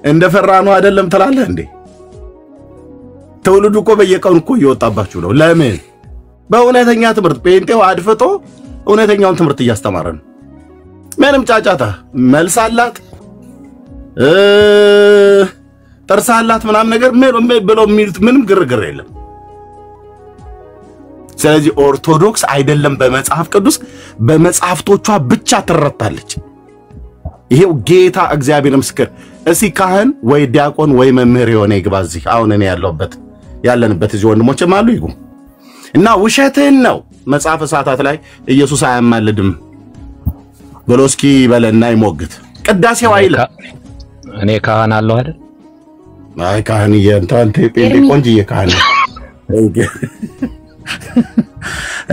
እንደ ፈራኑ አይደለም ትላለህ እንዴ? ትውልዱ እኮ በየቀኑ እኮ እየወጣባችሁ ነው። ለምን? በእውነተኛ ትምህርት ጴንጤው አድፍጦ እውነተኛውን ትምህርት እያስተማረ ነው። ምንም ጫጫታ መልስ አላት ጥርስ አላት ምናምን ነገር ብለው የሚሉት ምንም ግርግር የለም። ስለዚህ ኦርቶዶክስ አይደለም በመጽሐፍ ቅዱስ በመጽሐፍቶቿ ብቻ ትረታለች። ይሄው ጌታ እግዚአብሔር ምስክር። እስኪ ካህን ወይ ዲያቆን ወይ መምህር የሆነ ይግባ እዚህ አሁን እኔ ያለንበት እዚህ ወንድሞችም አሉ ይጉ እና ውሸትን ነው መጽሐፍ ሰዓታት ላይ ኢየሱስ አያማልድም ብሎ እስኪ በለና ይሞግት። ቅዳሴው አይለ እኔ ካህን አለው አይደል? አይ ካህን የእንታንተ ጴንጤ ቆንጆዬ ካህን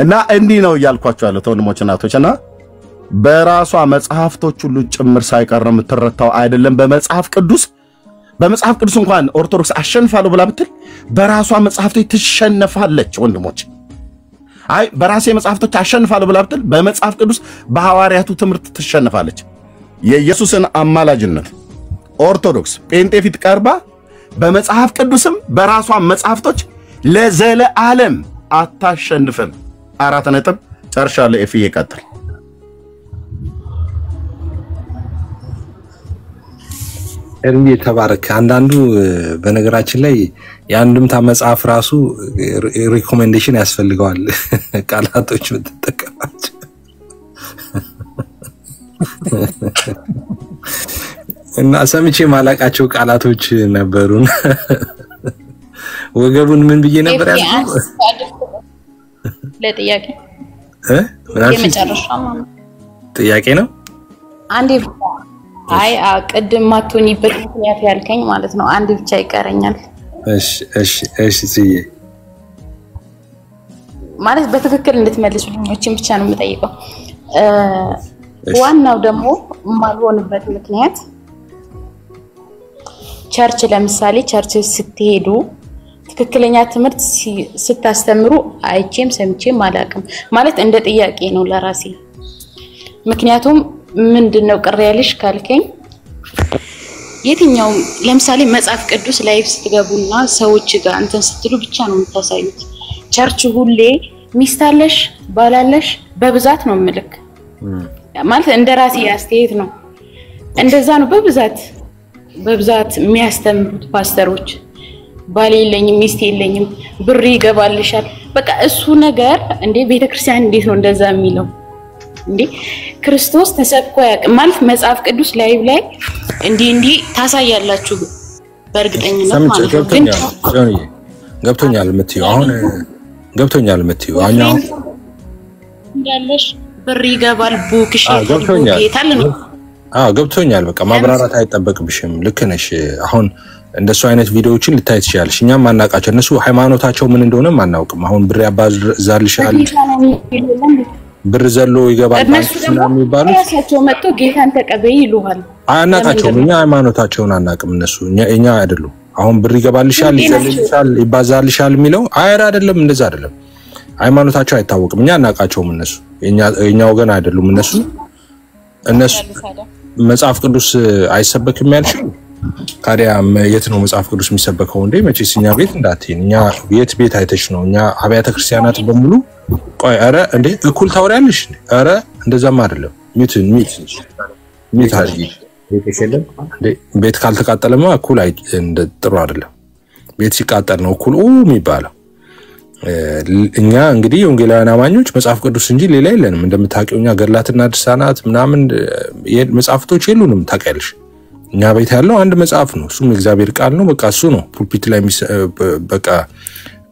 እና እንዲህ ነው እያልኳችሁ ያለው ወንድሞችና እናቶችና በራሷ መጽሐፍቶች ሁሉ ጭምር ሳይቀር የምትረታው አይደለም በመጽሐፍ ቅዱስ እንኳን ኦርቶዶክስ አሸንፋለሁ ብላ ብትል በራሷ መጽሐፍቶች ትሸነፋለች ወንድሞች። አይ በራሴ መጽሐፍቶች አሸንፋለሁ ብላ ብትል በመጽሐፍ ቅዱስ በሐዋርያቱ ትምህርት ትሸነፋለች። የኢየሱስን አማላጅነት ኦርቶዶክስ ጴንጤ ፊት ቀርባ በመጽሐፍ ቅዱስም በራሷ መጽሐፍቶች ለዘለዓለም አታሸንፍም። 4 ነጥብ ጨርሻለሁ። ኤፍዬ ቀጥል። እርሚ ተባረክ። አንዳንዱ በነገራችን ላይ የአንድምታ መጽሐፍ ራሱ ሪኮሜንዴሽን ያስፈልገዋል። ቃላቶች ተጠቀማቸው እና ሰምቼ ማላቃቸው ቃላቶች ነበሩን። ወገቡን ምን ብዬ ነበር ያልኩት? ለጥያቄ የመጨረሻው ጥያቄ ነው። አንዴ አይ ቅድም ማቶኒበት ምክንያት ያልከኝ ማለት ነው። አንዴ ብቻ ይቀረኛል። እሺ ሲዬ ማለት በትክክል እንድትመልሱልኝ ብቻ ነው የምጠይቀው። ዋናው ደግሞ ማልሆንበት ምክንያት ቸርች ለምሳሌ ቸርች ስትሄዱ ትክክለኛ ትምህርት ስታስተምሩ አይቼም ሰምቼም አላቅም ማለት እንደ ጥያቄ ነው ለራሴ። ምክንያቱም ምንድነው ቅር ያለሽ ካልከኝ የትኛው ለምሳሌ መጽሐፍ ቅዱስ ላይ ስትገቡና ሰዎች ጋር እንትን ስትሉ ብቻ ነው የምታሳዩት። ቸርች ሁሌ ሚስታለሽ ባላለሽ በብዛት ነው ምልክ ማለት እንደ ራሴ አስተያየት ነው። እንደዛ ነው በብዛት የሚያስተምሩት ፓስተሮች። ባል የለኝም ሚስት የለኝም ብር ይገባልሻል በቃ እሱ ነገር እንዴ ቤተክርስቲያን እንዴት ነው እንደዛ የሚለው? እንዴ ክርስቶስ ተሰብኮ ያውቃል ማለት መጽሐፍ ቅዱስ ላይ እንዲ ታሳያላችሁ በእርግጠኝነት ማለት ነው። ግን ገብቶኛል የምትይው አሁን ገብቶኛል የምትይው አኛው እንዳለሽ ብር ይገባል ቡክሽ ይታል ነው። ገብቶኛል በቃ ማብራራት አይጠበቅብሽም። ልክ ነሽ። አሁን እንደሱ አይነት ቪዲዮዎችን ልታይ ትችያለሽ። እኛም ማናቃቸው እነሱ ሃይማኖታቸው ምን እንደሆነ ማናውቅም። አሁን ብር ያባዛልሻል ብር ዘሎ ይገባል ምናምን የሚባሉት ራሳቸው መጥቶ ጌታን ተቀበይ ይሉሃል። አናቃቸውም። እኛ ሃይማኖታቸውን አናቅም። እኛ አይደሉም። አሁን ብር ይገባልሻል ይዘልልሻል ይባዛልሻል የሚለው አይደለም። እንደዛ አይደለም። ሃይማኖታቸው አይታወቅም። እኛ አናቃቸውም። የኛ ወገን አይደሉም። እነሱ መጽሐፍ ቅዱስ አይሰበክም ያልሽው ታዲያ የት ነው መጽሐፍ ቅዱስ የሚሰበከው እንዴ? መቼስ እኛ ቤት እንዳትይን። እኛ የት ቤት አይተሽ ነው? እኛ አብያተ ክርስቲያናት በሙሉ ቆይ አረ እንዴ እኩል ታወሪያለሽ? አረ እንደዛማ አይደለም። ሚት አድርጊ ቤት ካልተቃጠለማ እኩል እንደ ጥሩ አይደለም። ቤት ሲቃጠል ነው እኩል የሚባለው። እኛ እንግዲህ ወንጌላውያን አማኞች መጽሐፍ ቅዱስ እንጂ ሌላ የለንም። እንደምታውቂው እኛ ገድላትና ድርሳናት ምናምን መጽሐፍቶች የሉንም ታውቂያለሽ። እኛ ቤት ያለው አንድ መጽሐፍ ነው። እሱም እግዚአብሔር ቃል ነው። በቃ እሱ ነው ፑልፒት ላይ በቃ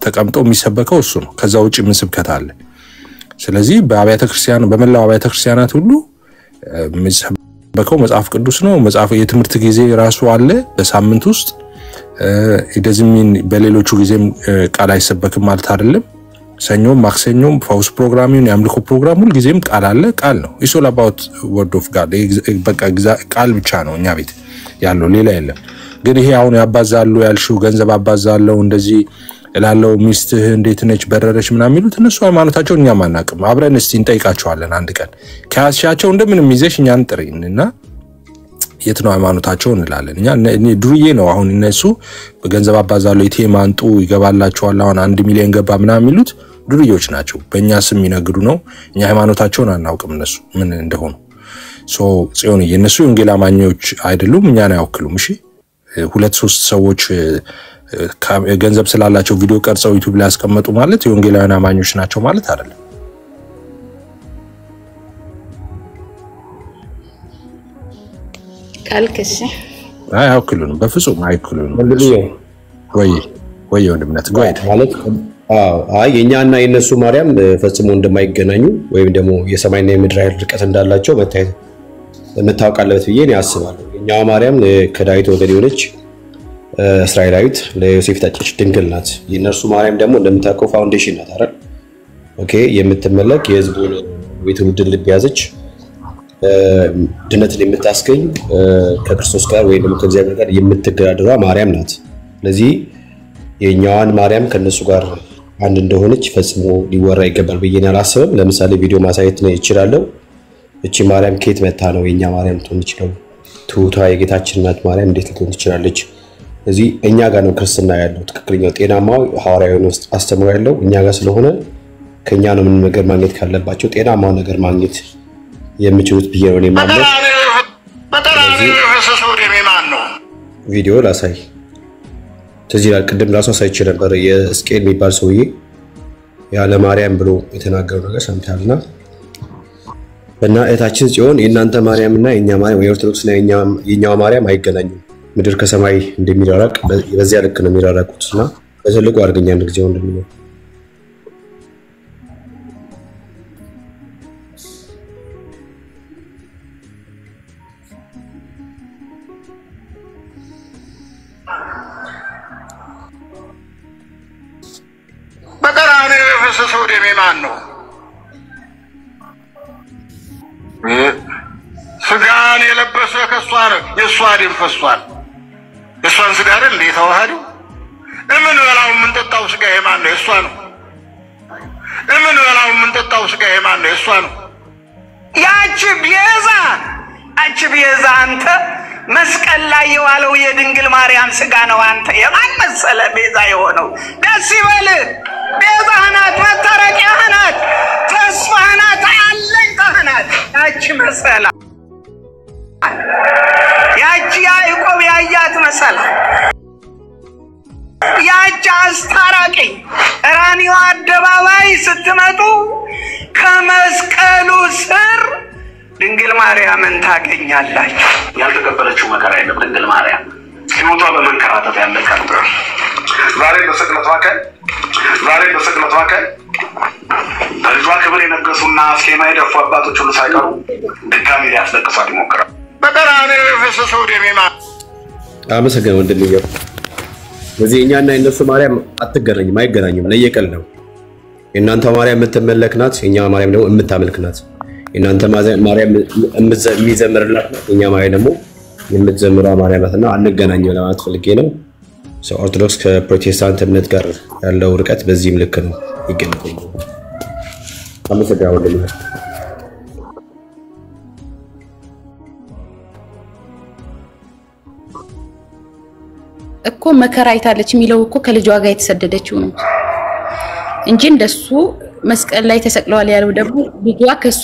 ተቀምጦ የሚሰበከው እሱ ነው። ከዛ ውጪ ምን ስብከት አለ? ስለዚህ በመላው አብያተ ክርስቲያናት ሁሉ የሚሰበከው መጽሐፍ ቅዱስ ነው። መጽሐፍ የትምህርት ጊዜ ራሱ አለ በሳምንት ውስጥ ይደዝሚን በሌሎቹ ጊዜም ቃል አይሰበክም ማለት አይደለም። ሰኞም ማክሰኞም ፋውስ ፕሮግራሚውን ያምልኮ ፕሮግራም ሁሉ ጊዜም ቃል አለ። ቃል ነው ኢስ ኦል አባውት ወርድ ኦፍ ጋድ በቃ ቃል ብቻ ነው እኛ ቤት ያለው ሌላ የለም። ግን ይሄ አሁን ያባዛሉ ያልሽው ገንዘብ አባዛለው እንደዚህ እላለው ሚስትህ እንዴት ነች በረረች ምናምን የሚሉት እነሱ ሃይማኖታቸውን እኛ ማናቅም አብረን እስቲ እንጠይቃቸዋለን አንድ ቀን ከያስሻቸው እንደምንም ይዘሽ እኛን ጥሪንና የት ነው ሃይማኖታቸው እንላለን እኔ ዱርዬ ነው አሁን እነሱ በገንዘብ አባዛለው ኢቲኤም አንጡ ይገባላቸዋል አሁን 1 ሚሊዮን ገባ ምናምን የሚሉት ዱርዬዎች ናቸው በእኛ ስም ይነግዱ ነው እኛ ሃይማኖታቸውን አናውቅም እነሱ ምን እንደሆኑ ሶ ጽዮን የነሱ ወንጌል አማኞች አይደሉም እኛን አይወክሉም እሺ 2-3 ሰዎች ገንዘብ ስላላቸው ቪዲዮ ቀርጸው ዩቲዩብ ላይ ያስቀመጡ ማለት የወንጌላውያን አማኞች ናቸው ማለት አይደለም ካልከሽ አይወክሉንም በፍጹም አይወክሉንም ወይ ወንድምነት ጎይድ ማለት የኛና የነሱ ማርያም ፈጽሞ እንደማይገናኙ ወይም ደግሞ የሰማይና የምድር ኃይል ርቀት እንዳላቸው መታወቃለበት ብዬ ነው ያስባለሁ የኛው ማርያም ከዳዊት ወገን የሆነች እስራኤላዊት ለዮሴፍ ታጨች ድንግል ናት የነሱ ማርያም ደግሞ እንደምታውቀው ፋውንዴሽን ናት አይደል ኦኬ የምትመለክ የህዝቡን ቤቱን ልብ ያዘች ድነትን የምታስገኝ ከክርስቶስ ጋር ወይ ደግሞ ከእግዚአብሔር ጋር የምትገዳደራ ማርያም ናት ስለዚህ የኛዋን ማርያም ከነሱ ጋር አንድ እንደሆነች ፈጽሞ ሊወራ ይገባል ብዬ አላስብም ለምሳሌ ቪዲዮ ማሳየት ነው ይችላልው እቺ ማርያም ከየት መጣ ነው የኛ ማርያም ትሆን ይችላል ትውታ የጌታችን እናት ማርያም እንዴት ልትሆን ትችላለች እዚህ እኛ ጋር ነው ክርስትና ያለው ትክክለኛው ጤናማው ሐዋርያዊ ውስጥ አስተምሮ ያለው እኛ ጋር ስለሆነ ከኛ ነው ምን ነገር ማግኘት ካለባቸው ጤናማው ነገር ማግኘት የሚችሉት ቢየው ነው ማለት ቪዲዮ ላሳይ ተዚህ ቅድም ራሱ ሳይች ነበር የስኬል የሚባል ሰውዬ ያለ ማርያም ብሎ የተናገረው ነገር ሰምታልና እና እታችን ጽዮን የእናንተ ማርያምና የኛ ማርያም የኦርቶዶክስና የኛው ማርያም አይገናኙም ምድር ከሰማይ እንደሚራራቅ በዚያ ልክ ነው የሚራራቁትና በዘልቁ አርገኛ አንድ ጊዜ እንደሚለው በቀራኔ የፈሰሰው ደሜ ማን ነው ስጋን የለበሰ ከሷ ነው የሷ ደም ፈሷል የሷን ስጋ አይደል ለተዋሃዱ እምን ወላው ምን ተጣው ስጋ የማን ነው የሷ ነው እምን ወላው ምን ተጣው ስጋ የማን ነው የሷ ነው ያቺ ቤዛ አንተ መስቀል ላይ የዋለው የድንግል ማርያም ስጋ ነው አንተ የማን መሰለ ቤዛ የሆነው ደስ ይበል ቤዛናት መታረቂያናት ተስፋናት አለኝታናት ያቺ መሰላ ያቺ ያዕቆብ ያያት መሰላ ያቺ አስታራቂ ራኒዮ አደባባይ ስትመጡ ከመስቀሉ ስር ድንግል ማርያምን ታገኛላችሁ ያልተቀበለችው መከራ የለም ድንግል ማርያም ሲሞቷ በመንከራተት ያለቀው ዛሬ በስቅለቷ ቀን በልጇ ክብር የነገሱና ስኬማ የደፉ አባቶች ሁሉ ሳይቀሩ ድጋሚ ሊያስለቅሷት ይሞክራል በቀራኔ የፈሰሰው ደሜ ማን አመሰግናለሁ ወንድምዬ በዚህ እኛና የነሱ ማርያም አትገናኝም አይገናኙም ለየቀል ነው የእናንተ ማርያም የምትመለክናት የኛ ማርያም ደግሞ የምታመልክናት የእናንተ ማርያም የሚዘምርላት የኛ ማርያም ደግሞ የምትዘምረው ማርያም ናትና አንገናኝም ለማለት ፈልጌ ነው ኦርቶዶክስ ከፕሮቴስታንት እምነት ጋር ያለው ርቀት በዚህም ልክ ነው ይገኛል አመሰግናለሁ ወንድምዬ እኮ መከራ አይታለች የሚለው እኮ ከልጇ ጋር የተሰደደችው ነው እንጂ እንደሱ መስቀል ላይ ተሰቅለዋል ያለው ደግሞ ልጇ ከሷ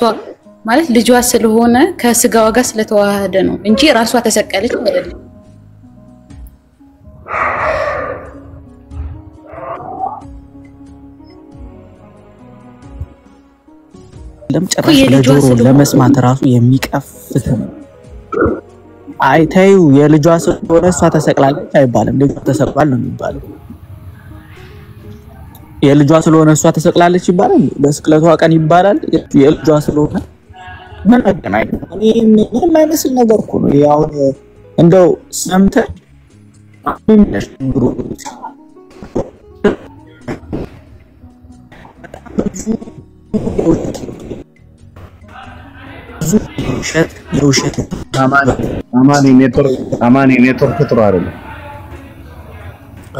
ማለት ልጇ ስለሆነ ከስጋዋ ጋር ስለተዋሃደ ነው እንጂ ራሷ ተሰቀለች አይደለም ለምጨረሻ ለጆሮ ለመስማት ራሱ የሚቀፍት ነው አይታዩ የልጇ ስለሆነ እሷ ተሰቅላለች አይባልም ልጇ ተሰቅሏል ነው የሚባለው የልጇ ስለሆነ እሷ ተሰቅላለች ይባላል በስቅለቷ ቀን ይባላል የልጇ ስለሆነ ምን አገናኝ ምን አይመስል ነገር እኮ ነው ያው እንደው ሰምተ ምንሽ ግሩ የውሸት አማኒ ኔትወርክ ጥሩ አይደለም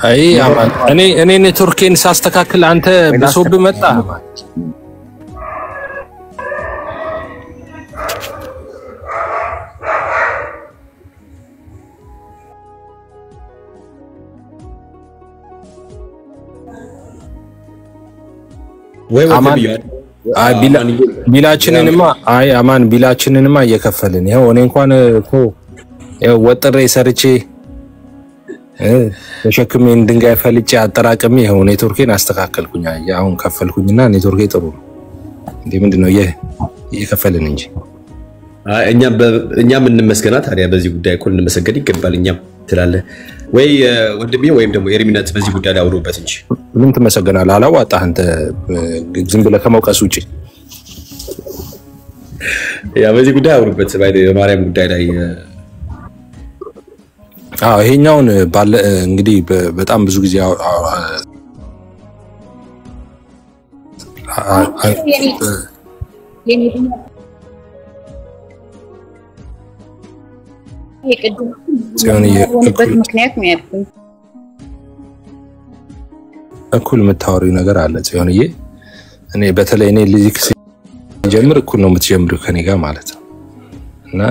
አይ አማን እኔ ኔትወርኬን ሳስተካክል አንተ በሶብ መጣ ወይ አማን አይ ቢላችንንማ አይ አማን ቢላችንንማ እየከፈልን ይሄው እኔ እንኳን እኮ ወጥሬ ሰርቼ ተሸክሜ ድንጋይ ፈልጬ አጠራቅሜ ይሄው ኔትወርኬን አስተካከልኩኝ። አሁን ከፈልኩኝና ኔትወርኬ ጥሩ ነው። እንዴ ምንድነው እየከፈልን እንጂ እኛም እንመስገና። ታዲያ በዚህ ጉዳይ እኮ እንመሰገን ይገባል። እኛም ትላለህ ወይ ወንድሜ ወይም ደግሞ ኤርሚናት በዚህ ጉዳይ ላይ አውሩበት እንጂ ምን ትመሰገናለህ? አላዋጣህ አንተ ዝም ብለህ ከመውቀስ ውጪ። ያ በዚህ ጉዳይ አውሩበት በማርያም ጉዳይ ላይ ይሄኛውን ባለ እንግዲህ በጣም ብዙ ጊዜ እኩል የምታወሪው ነገር አለ ጽዮንዬ። እኔ በተለይ እኔ ልጅክ ሲጀምር እኩል ነው የምትጀምሪው ከኔ ጋር ማለት ነው። እና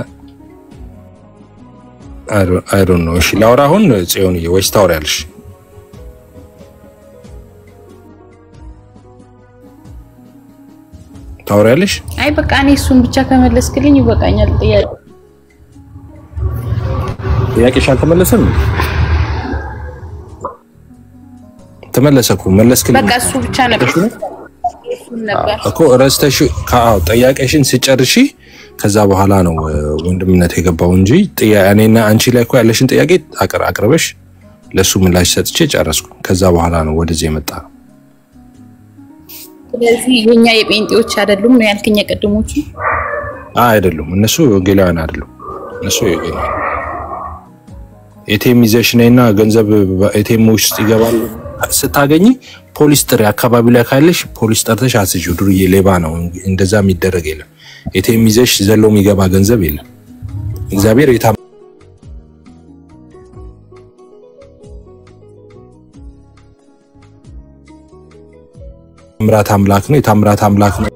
I don't know እሺ ላውራ አሁን ጽዮንዬ ወይስ ታወሪያለሽ? ታወሪያለሽ? አይ በቃ እኔ እሱን ብቻ ከመለስክልኝ ይበቃኛል። ጥያቄሽ አልተመለሰም? ተመለሰኩ መለስክልኝ። በቃ እሱ ብቻ ነበር እኮ ረስተሽ ጥያቄሽን ስጨርሺ ከዛ በኋላ ነው ወንድምነት የገባው እንጂ እኔና አንቺ ላይ እኮ ያለሽን ጥያቄ አቅርበሽ ለሱ ምላሽ ሰጥቼ ጨረስኩ። ከዛ በኋላ ነው ወደዚህ የመጣ ነው። ስለዚህ የኛ የጴንጤዎች አይደሉም ነው ያልከኝ ቀድሞቹ? አይደሉም፣ እነሱ ወንጌላውያን አይደሉም። እነሱ የወንጌላውያን ኤቲኤም ይዘሽ ነይና ገንዘብ ኤቲኤም ውስጥ ይገባል ስታገኝ ፖሊስ ጥሪ አካባቢ ላይ ካለሽ ፖሊስ ጠርተሽ አስይው። ዱርዬ ሌባ ነው እንደዛ የሚደረግ የለም። ኤቲኤም ይዘሽ ዘሎ የሚገባ ገንዘብ የለም። እግዚአብሔር የታምራት አምላክ ነው። የታምራት አምላክ ነው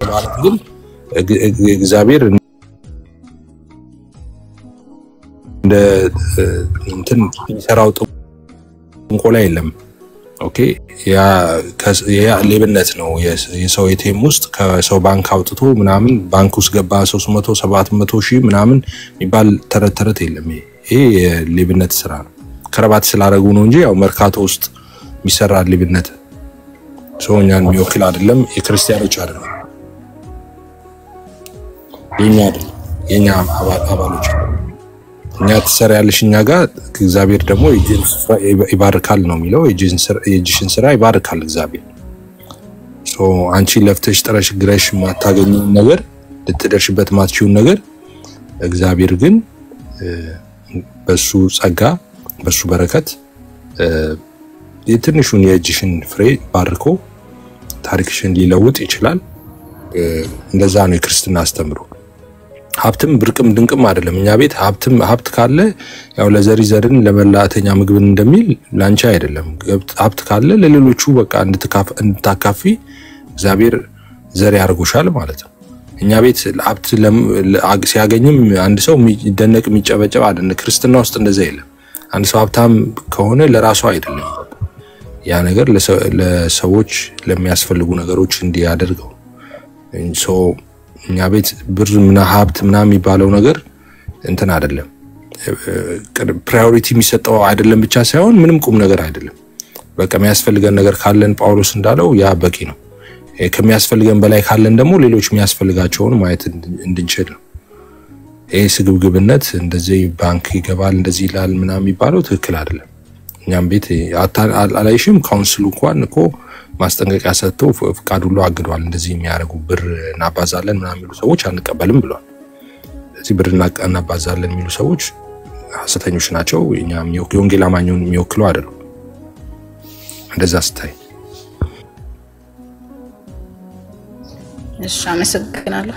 ማለት ግን እግዚአብሔር እንደ እንትን ይሰራው ጥንቆላ የለም። ኦኬ ያ ሌብነት ነው። የሰው ኤቲኤም ውስጥ ከሰው ባንክ አውጥቶ ምናምን ባንክ ውስጥ ገባ 300 700 ሺህ ምናምን የሚባል ተረት የለም። ይሄ የሌብነት ስራ ነው። ከረባት ስላደረጉ ነው እንጂ ያው መርካቶ ውስጥ የሚሰራ ሌብነት ሰውኛን የሚወክል አይደለም። የክርስቲያኖች አይደለም፣ የኛ አባሎች እኛ ተሰራ ያለሽ እኛ ጋር እግዚአብሔር ደግሞ ይባርካል ነው የሚለው። የእጅሽን ስራ ይባርካል እግዚአብሔር። አንቺ ለፍተሽ ጥረሽ ግረሽ ማታገኙን ነገር ልትደርሽበት ማትችውን ነገር እግዚአብሔር ግን በሱ ጸጋ በሱ በረከት የትንሹን የእጅሽን ፍሬ ባርኮ ታሪክሽን ሊለውጥ ይችላል። እንደዛ ነው የክርስትና አስተምሮ። ሀብትም ብርቅም ድንቅም አይደለም። እኛ ቤት ሀብት ካለ ያው ለዘሪ ዘርን ለመላእተኛ ምግብን እንደሚል ላንቺ አይደለም። ሀብት ካለ ለሌሎቹ በቃ እንድታካፊ እግዚአብሔር ዘር ያርጎሻል ማለት ነው። እኛ ቤት ሀብት ሲያገኝም አንድ ሰው የሚደነቅ የሚጨበጨብ አይደለም። ክርስትና ውስጥ እንደዛ የለም። አንድ ሰው ሀብታም ከሆነ ለራሱ አይደለም ያ ነገር ለሰዎች ለሚያስፈልጉ ነገሮች እንዲያደርገው እኛ ቤት ብር ሀብት ምናምን የሚባለው ነገር እንትን አይደለም። ፕራዮሪቲ የሚሰጠው አይደለም ብቻ ሳይሆን ምንም ቁም ነገር አይደለም። በቃ የሚያስፈልገን ነገር ካለን ጳውሎስ እንዳለው ያ በቂ ነው። ከሚያስፈልገን በላይ ካለን ደግሞ ሌሎች የሚያስፈልጋቸውን ማየት እንድንችል ነው። ይሄ ስግብግብነት እንደዚህ ባንክ ይገባል እንደዚህ ይላል ምናምን የሚባለው ትክክል አይደለም። እኛም ቤት አላይሽም ካውንስሉ እንኳን እኮ ማስጠንቀቂያ ሰጥቶ ፍቃድ ሁሉ አግዷል። እንደዚህ የሚያደርጉ ብር እናባዛለን ምናምን የሚሉ ሰዎች አንቀበልም ብሏል። ስለዚህ ብር እናባዛለን የሚሉ ሰዎች ሐሰተኞች ናቸው። እኛም የወንጌል አማኙን የሚወክሉ አይደሉም። እንደዛ ስታይ እሺ፣ አመሰግናለሁ።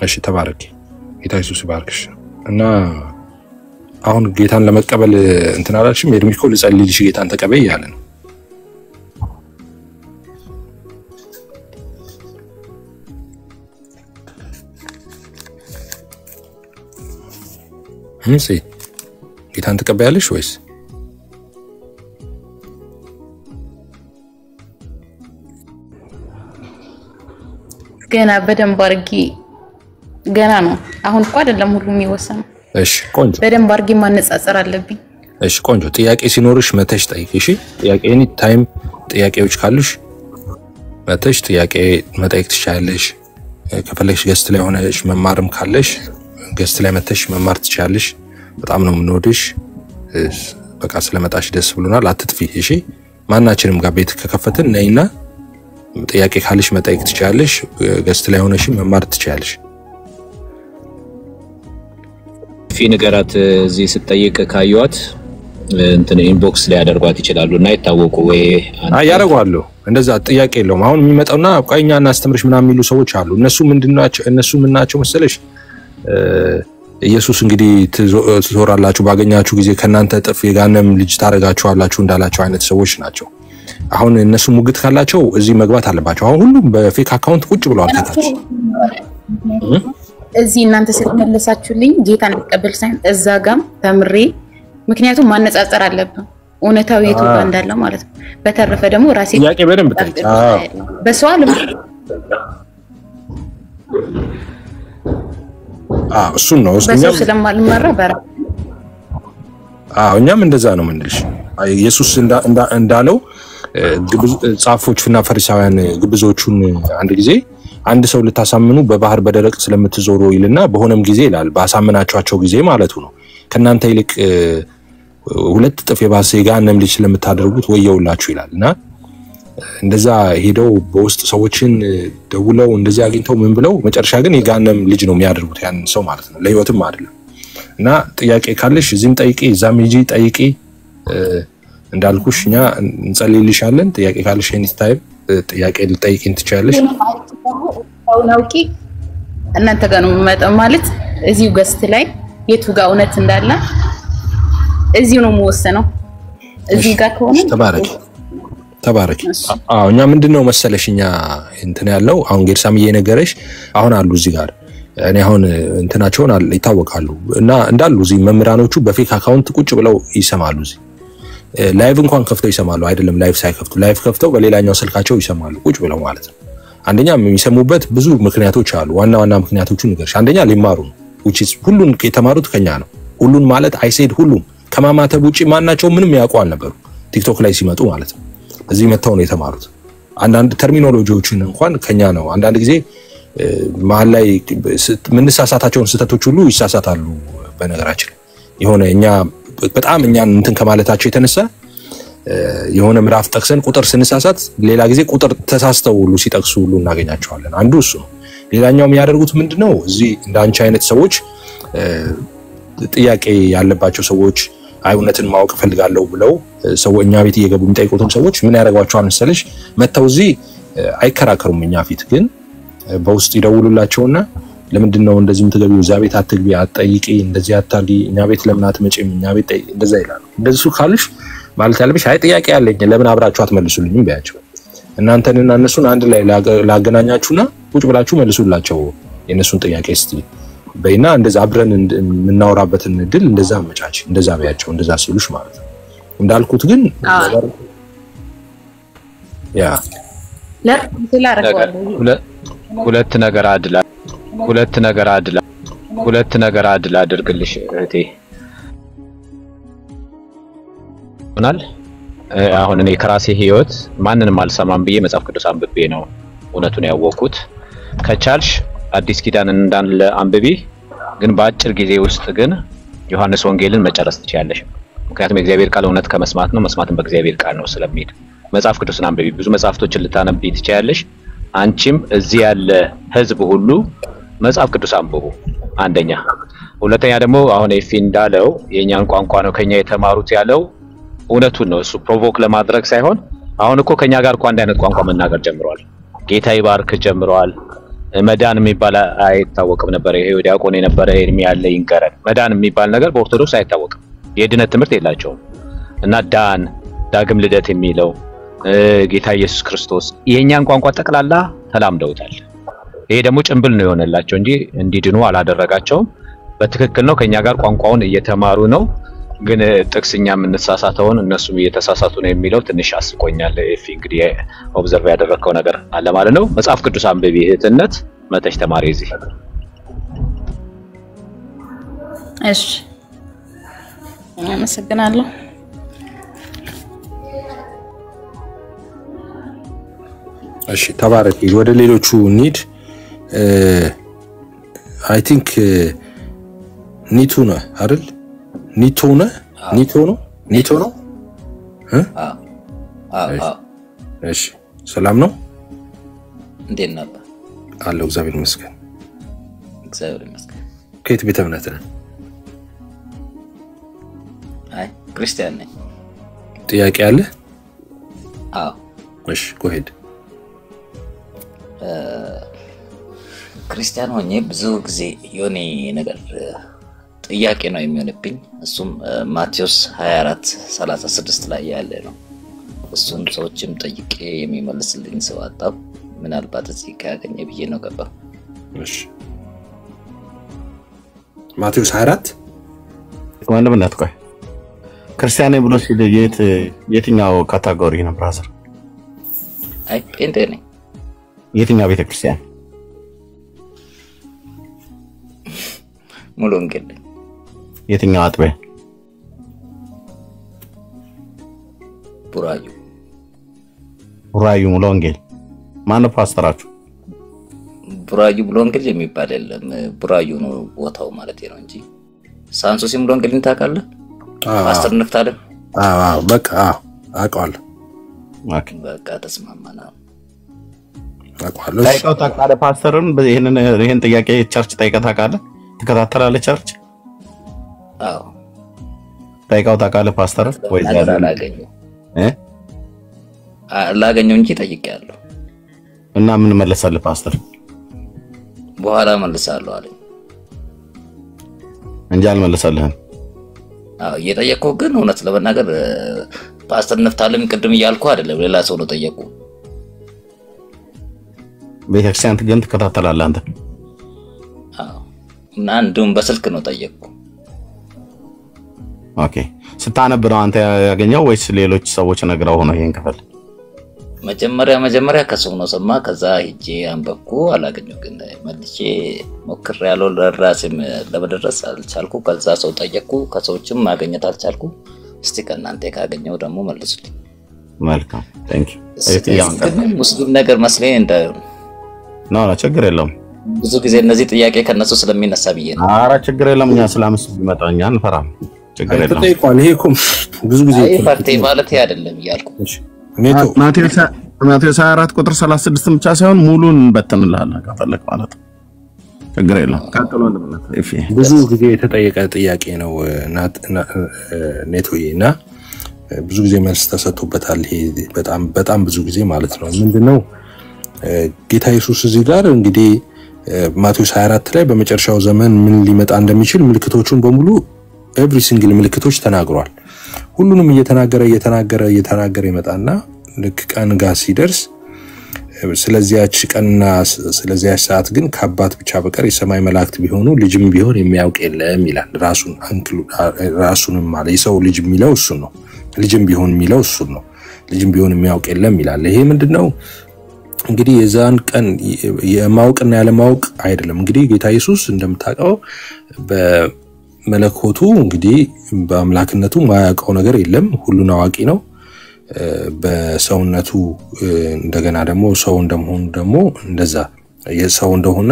እሺ፣ ተባረክ። ጌታ ኢየሱስ ይባርክሽ። እና አሁን ጌታን ለመቀበል እንትን አላልሽም? ኤርሚኮ ልጸልይልሽ ጌታን ተቀበይ ያለ ነው። ጌታን ተቀበያለሽ ወይስ? ገና በደንብ አድርጌ ገና ነው። አሁን እኮ አይደለም ሁሉም የሚወሰነው። እሺ ቆንጆ፣ በደንብ አድርጌ ማነጻጸር አለብኝ። እሺ ቆንጆ። ጥያቄ ሲኖርሽ መተሽ ጠይቂ። እሺ ጥያቄ ኤኒ ታይም ጥያቄዎች ካሉሽ መተሽ ጥያቄ መጠየቅ ትችያለሽ። ከፈለግሽ ገስት ላይ ሆነሽ መማርም ካለሽ ገስት ላይ መተሽ መማር ትችያለሽ። በጣም ነው የምንወድሽ። በቃ ስለመጣሽ ደስ ብሎናል። አትጥፊ። እሺ ማናችንም ጋር ቤት ከከፈትን ነይና ጥያቄ ካለሽ መጠየቅ ትችያለሽ። ገስት ላይ ሆነሽ መማር ትችያለሽ። ፊ ንገራት እዚህ ስትጠይቅ ካዩት እንትን ኢንቦክስ ላይ ያደርጓት ይችላሉና ይታወቁ ወይ ያደርጓሉ። እንደዛ ጥያቄ የለውም። አሁን የሚመጣውና ቀኛና አስተምርሽ ምናምን የሚሉ ሰዎች አሉ። እነሱ ምንድናቸው? እነሱ ምንናቸው መሰለሽ? ኢየሱስ እንግዲህ ትዞራላችሁ ባገኛችሁ ጊዜ ከናንተ ጥፍ የጋነም ልጅ ታረጋችኋላችሁ እንዳላቸው አይነት ሰዎች ናቸው። አሁን እነሱ ሙግት ካላቸው እዚህ መግባት አለባቸው። አሁን ሁሉም በፌክ አካውንት ቁጭ ብለዋል ከታች። እዚህ እናንተ ስለተመለሳችሁልኝ ጌታን ልቀበል ሳይሆን እዛ ጋም ተምሬ ምክንያቱም ማነጻጸር አለብን እውነታው የቱ ጋር እንዳለ ማለት ነው። በተረፈ ደግሞ ራሴ ጥያቄ በደንብ ጠይቅ። በሰዋል እሱን ነው በሰው ስለማልመራ በራ እኛም እንደዛ ነው ምንልሽ። ኢየሱስ እንዳለው ጻፎችና ፈሪሳውያን ግብዞቹን አንድ ጊዜ አንድ ሰው ልታሳምኑ በባህር በደረቅ ስለምትዞሩ ይልና በሆነም ጊዜ ይላል ባሳመናቸው ጊዜ ማለቱ ነው ከናንተ ይልቅ ሁለት ጥፍ የባሰ የጋነም ልጅ ስለምታደርጉት ወየውላችሁ ይላልና እንደዛ ሄደው በውስጥ ሰዎችን ደውለው እንደዚህ አግኝተው ምን ብለው መጨረሻ ግን የጋነም ልጅ ነው የሚያደርጉት ያን ሰው ማለት ነው። ለህይወትም አይደለም። እና ጥያቄ ካለሽ እዚህም ጠይቂ እዛም ሂጂ ጠይቂ። እንዳልኩሽ እኛ እንጸልይልሻለን። ጥያቄ ካለሽ ኤኒ ታይም ጥያቄ ልጠይቂን ትችያለሽ። አውቂ እናንተ ጋር ነው የምመጣው ማለት እዚሁ ገስት ላይ የቱ ጋር እውነት እንዳለ እዚሁ ነው የምወሰነው። እዚህ ጋር ከሆነ ተባረክ። እኛ ምንድነው መሰለሽኛ እንትን ያለው አሁን ጌርሳም እየነገረሽ አሁን አሉ እዚህ ጋር እኔ አሁን እንትናቸውን ይታወቃሉ እና እንዳሉ እዚህ መምህራኖቹ በፌክ አካውንት ቁጭ ብለው ይሰማሉ። እዚህ ላይቭ እንኳን ከፍተው ይሰማሉ። አይደለም ላይቭ ሳይከፍቱ ላይቭ ከፍተው በሌላኛው ስልካቸው ይሰማሉ ቁጭ ብለው ማለት ነው። አንደኛ የሚሰሙበት ብዙ ምክንያቶች አሉ። ዋና ምክንያቶቹን ንገርሽ። አንደኛ ሊማሩ ነው which is ሁሉን የተማሩት ከኛ ነው። ሁሉን ማለት አይሴድ ሁሉም ከማማተብ ውጪ ማናቸው ምንም ያውቁ አልነበሩ ቲክቶክ ላይ ሲመጡ ማለት ነው። እዚህ መተው ነው የተማሩት። አንዳንድ ተርሚኖሎጂዎችን እንኳን ከኛ ነው። አንዳንድ ጊዜ መሀል ላይ ምን ሳሳታቸውን ስተቶች ሁሉ ይሳሳታሉ። በነገራችን የሆነ እኛ በጣም እኛን እንትን ከማለታቸው የተነሳ የሆነ ምዕራፍ ጠቅሰን ቁጥር ስንሳሳት ሌላ ጊዜ ቁጥር ተሳስተው ሁሉ ሲጠቅሱ ሁሉ እናገኛቸዋለን። አንዱ እሱ ነው። ሌላኛው የሚያደርጉት ምንድነው እዚህ እንዳንቺ አይነት ሰዎች ጥያቄ ያለባቸው ሰዎች አይውነትን ማወቅ ፈልጋለሁ ብለው ሰው እኛ ቤት እየገቡ የሚጠይቁትን ሰዎች ምን ያደርጓቸዋል መሰለሽ? መተው እዚህ አይከራከሩም። እኛ ፊት ግን በውስጥ ይደውሉላቸውና ለምንድነው እንደዚህ የምትገቢው? እዛ ቤት አትግቢ፣ አትጠይቂ፣ እንደዚህ አታርጊ፣ እኛ ቤት ለምን አትመጪም? እኛ ቤት እንደዛ ይላሉ። እንደሱ ካልሽ ማለት ያለብሽ አይ ጥያቄ ያለኝ ለምን አብራችሁ አትመልሱልኝም በያቸው። እናንተንና እነሱን አንድ ላይ ላገናኛችሁና ቁጭ ብላችሁ መልሱላቸው የነሱን ጥያቄ እስቲ በእና እንደዛ አብረን የምናወራበትን እድል እንደዛ አመቻች። እንደዛ በያቸው እንደዛ ሲሉሽ ማለት ነው። እንዳልኩት ግን ያ ሁለት ነገር አድላ አድርግልሽ እህቴ ሆናል። አሁን እኔ ከራሴ ህይወት ማንንም አልሰማም ብዬ መጽሐፍ ቅዱስ አንብቤ ነው እውነቱን ያወቅኩት። ከቻልሽ አዲስ ኪዳን እንዳለ አንብቢ፣ ግን በአጭር ጊዜ ውስጥ ግን ዮሐንስ ወንጌልን መጨረስ ትችያለሽ። ምክንያቱም የእግዚአብሔር ቃል እውነት ከመስማት ነው፣ መስማትም በእግዚአብሔር ቃል ነው ስለሚል መጽሐፍ ቅዱስን አንብቢ። ብዙ መጽሐፍቶችን ልታነቢ ትችያለሽ። አንቺም እዚህ ያለ ህዝብ ሁሉ መጽሐፍ ቅዱስ አንብቡ። አንደኛ። ሁለተኛ ደግሞ አሁን ኤፊ እንዳለው የኛን ቋንቋ ነው ከኛ የተማሩት ያለው እውነቱን ነው። እሱ ፕሮቮክ ለማድረግ ሳይሆን አሁን እኮ ከኛ ጋር እንኳን አንድ አይነት ቋንቋ መናገር ጀምረዋል። ጌታ ይባርክ ጀምረዋል። መዳን የሚባል አይታወቅም ነበር። ይሄ ዲያቆን የነበረ ኤርሚ ያለ ይንገረን። መዳን የሚባል ነገር በኦርቶዶክስ አይታወቅም። የድነት ትምህርት የላቸውም። እና ዳግም ልደት የሚለው ጌታ ኢየሱስ ክርስቶስ የኛን ቋንቋ ጠቅላላ ተላምደውታል። ይሄ ደግሞ ጭምብል ነው የሆነላቸው እንጂ እንዲድኑ አላደረጋቸውም። በትክክል ነው ከኛ ጋር ቋንቋውን እየተማሩ ነው። ግን ጥቅስኛ የምንሳሳተውን እነሱም እየተሳሳቱ ነው የሚለው ትንሽ አስቆኛል። እፊ እንግዲህ ኦብዘርቭ ያደረከው ነገር አለ ማለት ነው። መጽሐፍ ቅዱስ አንብቢ እህትነት መተሽ ተማሪ እዚህ። እሺ አመሰግናለሁ። እሺ ተባረክ። ወደ ሌሎቹ ኒድ አይ ቲንክ ኒቱ ነው አይደል? ኒቶ ነው እሺ ሰላም ነው። እንዴት ነበር? አለው እግዚአብሔር ይመስገን። ከየት ቤተ እምነት ነህ? አይ ክርስቲያን ነኝ። ጥያቄ አለ? አዎ እሺ go ahead። ክርስቲያን ሆኜ ብዙ ጊዜ የሆነ ነገር ጥያቄ ነው የሚሆንብኝ። እሱም ማቴዎስ 24:36 ላይ ያለ ነው። እሱን ሰዎችም ጠይቄ የሚመልስልኝ ሰው አጣሁ። ምናልባት እዚህ ካገኘ ብዬ ነው ገባሁ። እሺ ማቴዎስ 24 ወንድም እናት ቆይ ክርስቲያን ብሎ ሲል የትኛው ካታጎሪ ነው ብራዘር? አይ ጴንጤ ነኝ። የትኛው ቤተክርስቲያን? ሙሉ ወንጌል። የትኛው አጥቢያ? ቡራዩ ሙሉ ወንጌል። ማን ፓስተራችሁ? ቡራዩ ሙሉ ወንጌል የሚባል የለም። ቡራዩ ነው ቦታው ማለት ነው እንጂ ሳንሱሲ ሙሉ ወንጌልን ታውቃለህ? ፓስተር ንፍታለም። በቃ አውቀዋለሁ። በቃ ተስማማና አውቀዋለሁ። ታውቃለህ ታውቃለህ ፓስተርን ይሄን ጥያቄ ቸርች ጠይቀህ ታውቃለህ? ተከታተላለህ ቸርች? አዎ ታውቃለህ ፓስተር ወይ ላገኘው እንጂ ጠይቄያለሁ። እና ምን መለሰልህ ፓስተር? በኋላ መልሳለሁ አለኝ እንጂ አልመለሰልህም። አዎ እየጠየቅኩህ ግን እውነት ለመናገር ፓስተር ንፍታለም ቅድም እያልኩህ አይደለም፣ ሌላ ሰው ነው ጠየቁ። ቤተክርስቲያን ግን ትከታተላለህ አንተ? አዎ እና እንደውም በስልክ ነው ጠየቅኩ። ኦኬ ስታነብ ነው አንተ ያገኘው ወይስ ሌሎች ሰዎች ነግረው ሆነ ይሄን ክፍል? መጀመሪያ ከሰው ነው ሰማ። ከዛ ሂጄ አንበብኩ አላገኘው። ግን መልሼ ሞክሬያለሁ። ለራሴም ለመድረስ አልቻልኩ። ከዛ ሰው ጠየቅኩ። ከሰዎችም ማግኘት አልቻልኩ። እስቲ ከእናንተ ካገኘው ደግሞ መልሱልኝ። መልካም ቴንክ ዩ። ሙስሊም ነገር መስለኝ እንዳይሆን ነው። ችግር የለውም። ብዙ ጊዜ እነዚህ ጥያቄ ከነሱ ስለሚነሳ ብዬ ነው። ኧረ ችግር የለም። እኛ ስላምስ ቢመጣኛ አንፈራም። ችግር የለም። ተጠይቋል። ይሄ እኮ ብዙ ጊዜ ፈርቴ ማለት አይደለም እያልኩ ማቴዎስ 24:36 ብቻ ሳይሆን ሙሉን በተንልሃለህ ከፈለክ ማለት ነው። ችግር የለም። ቀጥሎ እንደምነት እፊ ብዙ ጊዜ የተጠየቀ ጥያቄ ነው ኔቶዬና ብዙ ጊዜ መልስ ተሰጥቶበታል። ይሄ በጣም ብዙ ጊዜ ማለት ነው። ምንድነው ጌታ ኢየሱስ እዚህ ጋር እንግዲህ ማቴዎስ 24 ላይ በመጨረሻው ዘመን ምን ሊመጣ እንደሚችል ምልክቶቹን በሙሉ ኤቭሪ ሲንግል ምልክቶች ተናግሯል። ሁሉንም እየተናገረ ይመጣና ልክ ቀን ጋር ሲደርስ ስለዚያች ቀንና ስለዚያች ሰዓት ግን ከአባት ብቻ በቀር የሰማይ መላእክት ቢሆኑ ልጅም ቢሆን የሚያውቅ የለም ይላል። ራሱንም ማለት የሰው ልጅ የሚለው እሱ ነው። ልጅም ቢሆን የሚለው እሱ ነው። ልጅም ቢሆን የሚያውቅ የለም ይላል። ይሄ ምንድነው እንግዲህ የዛን ቀን የማውቅና ያለማውቅ አይደለም። እንግዲህ ጌታ ኢየሱስ እንደምታውቀው በመለኮቱ እንግዲህ በአምላክነቱ ማያውቀው ነገር የለም። ሁሉን አዋቂ ነው። በሰውነቱ እንደገና ደግሞ ሰው እንደመሆኑ ደግሞ እንደዛ የሰው እንደሆነ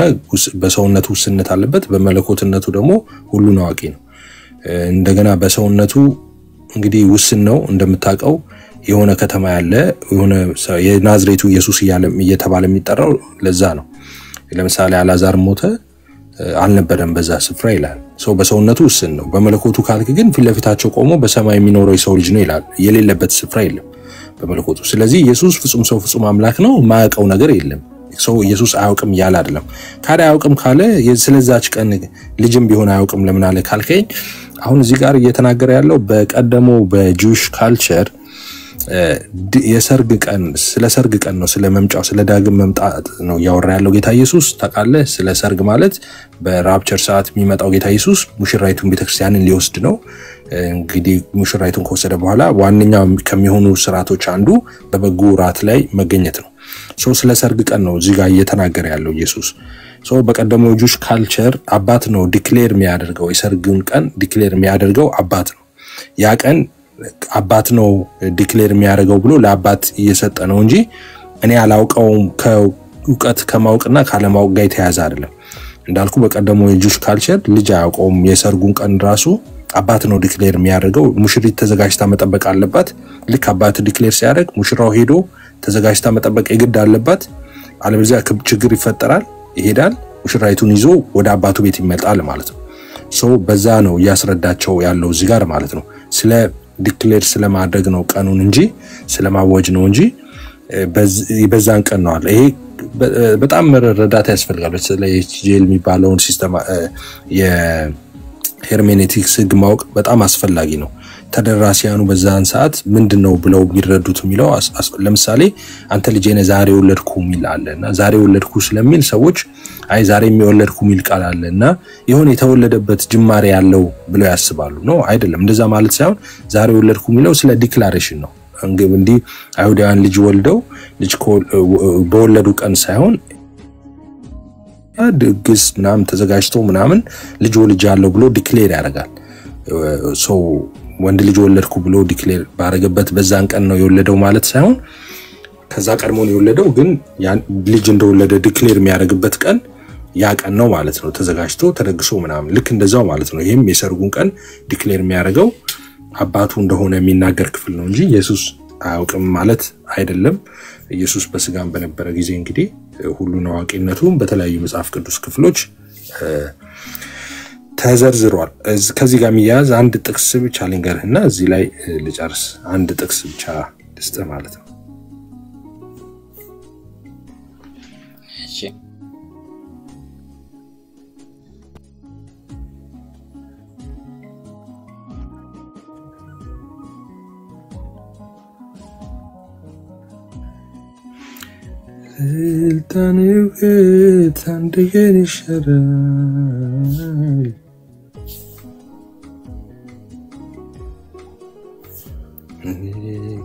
በሰውነቱ ውስንነት አለበት። በመለኮትነቱ ደግሞ ሁሉን አዋቂ ነው። እንደገና በሰውነቱ እንግዲህ ውስን ነው። እንደምታውቀው የሆነ ከተማ ያለ የሆነ የናዝሬቱ ኢየሱስ እየተባለ የሚጠራው ለዛ ነው። ለምሳሌ አላዛር ሞተ አልነበረም በዛ ስፍራ ይላል። ሰው በሰውነቱ ውስን ነው። በመለኮቱ ካልክ ግን ፊት ለፊታቸው ቆሞ በሰማይ የሚኖረው የሰው ልጅ ነው ይላል። የሌለበት ስፍራ የለም በመለኮቱ። ስለዚህ ኢየሱስ ፍጹም ሰው ፍጹም አምላክ ነው። ማያውቀው ነገር የለም። ሰው ኢየሱስ አያውቅም ያለ አይደለም። ካዳ አያውቅም ካለ ስለዛች ቀን ልጅም ቢሆን አያውቅም ለምን አለ ካልከኝ አሁን እዚህ ጋር እየተናገረ ያለው በቀደመው በጁሽ ካልቸር የሰርግ ቀን ስለ ሰርግ ቀን ነው ስለ መምጫው ስለ ዳግም መምጣት ነው ያወራ ያለው ጌታ ኢየሱስ ታውቃለህ ስለ ሰርግ ማለት በራፕቸር ሰዓት የሚመጣው ጌታ ኢየሱስ ሙሽራይቱን ቤተክርስቲያንን ሊወስድ ነው እንግዲህ ሙሽራይቱን ከወሰደ በኋላ ዋንኛው ከሚሆኑ ስርዓቶች አንዱ በበጉ ራት ላይ መገኘት ነው ሶ ስለ ሰርግ ቀን ነው እዚህ ጋር እየተናገረ ያለው ኢየሱስ ሶ በቀደመው ጁሽ ካልቸር አባት ነው ዲክሌር የሚያደርገው የሰርጉን ቀን ዲክሌር የሚያደርገው አባት ነው ያ ቀን አባት ነው ዲክሌር የሚያደርገው ብሎ ለአባት እየሰጠ ነው እንጂ እኔ አላውቀውም ከውቀት ከማውቅና ካለማውቅ ጋር የተያዘ አይደለም እንዳልኩ በቀደመው የጁሽ ካልቸር ልጅ አያውቀውም የሰርጉን ቀን ራሱ አባት ነው ዲክሌር የሚያደርገው ሙሽሪት ተዘጋጅታ መጠበቅ አለባት ልክ አባት ዲክሌር ሲያደርግ ሙሽራው ሄዶ ተዘጋጅታ መጠበቅ የግድ አለባት አለበለዚያ ችግር ይፈጠራል ይሄዳል ሙሽራይቱን ይዞ ወደ አባቱ ቤት ይመጣል ማለት ነው ሶ በዛ ነው ያስረዳቸው ያለው እዚህ ጋር ማለት ነው ስለ ዲክሌር ስለማድረግ ነው ቀኑን እንጂ ስለማወጅ ነው እንጂ በዛን ቀን ነው አለ ይሄ በጣም መረዳት ያስፈልጋል ስለ ኤችጂኤል የሚባለውን ሲስተም የሄርሜኔቲክስ ህግ ማወቅ በጣም አስፈላጊ ነው ተደራሲያኑ በዛን ሰዓት ምንድነው ብለው ቢረዱት የሚለው ለምሳሌ አንተ ልጅ ነህ ዛሬ ወለድኩ ሚል አለና ዛሬ ወለድኩ ስለሚል ሰዎች አይ ዛሬ የሚወለድኩ ሚል ቃል አለና ይሁን የተወለደበት ጅማሬ ያለው ብለው ያስባሉ ነው አይደለም እንደዛ ማለት ሳይሆን ዛሬ ወለድኩ ሚለው ስለ ዲክላሬሽን ነው እንግዲህ አይሁዳውያን ልጅ ወልደው ልጅ በወለዱ ቀን ሳይሆን ድግስ ምናምን ተዘጋጅቶ ምናምን ልጅ ወልጃለሁ ብሎ ዲክሌር ያደርጋል ሶ ወንድ ልጅ ወለድኩ ብሎ ዲክሌር ባረገበት በዛን ቀን ነው የወለደው ማለት ሳይሆን ከዛ ቀድሞ ነው የወለደው ግን ያን ልጅ እንደወለደ ዲክሌር የሚያደርግበት ቀን ያ ቀን ነው ማለት ነው ተዘጋጅቶ ተደግሶ ምናምን ልክ እንደዛው ማለት ነው ይሄም የሰርጉን ቀን ዲክሌር የሚያደርገው አባቱ እንደሆነ የሚናገር ክፍል ነው እንጂ ኢየሱስ አያውቅም ማለት አይደለም ኢየሱስ በስጋም በነበረ ጊዜ እንግዲህ ሁሉን አዋቂነቱን በተለያዩ መጽሐፍ ቅዱስ ክፍሎች ተዘርዝሯል ከዚህ ጋር የሚያዝ አንድ ጥቅስ ብቻ ልንገርህና እዚህ ላይ ልጨርስ አንድ ጥቅስ ብቻ ልስጥ ማለት ነው እሺ ስልጣንህ አንድ ቀን ይሻራል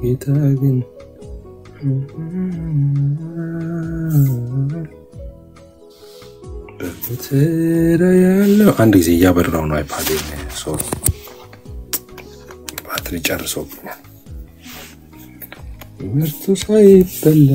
ጌታ ግን በተራ ያለው አንድ ጊዜ እያበራው ነው አይፓድ ሶሪ ባትሪ ጨርሶብኛል ምርቱ ሳይበላ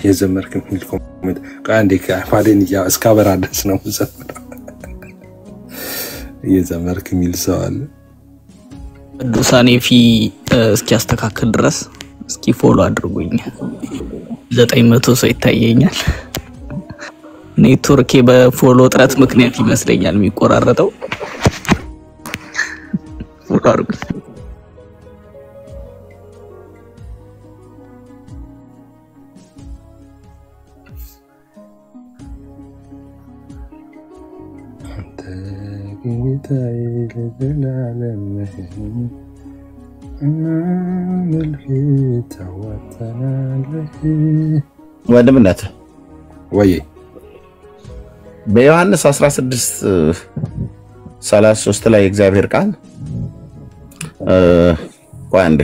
የዘመርክ ሚል ኮሜንት አንዴ ከፋዴን እስካበራ ድረስ ነው ዘመረው የዘመርክ ሚል ሰው አለ ቅዱሳኔ ፊ እስኪ አስተካክል ድረስ እስኪ ፎሎ አድርጉኝ 900 ሰው ይታየኛል ኔትወርክ በፎሎ ጥረት ምክንያት ይመስለኛል የሚቆራረጠው ፎሎ አድርጉኝ ወንድምነት ወይ በዮሐንስ 16:33 ላይ እግዚአብሔር ቃል ቆይ አንዴ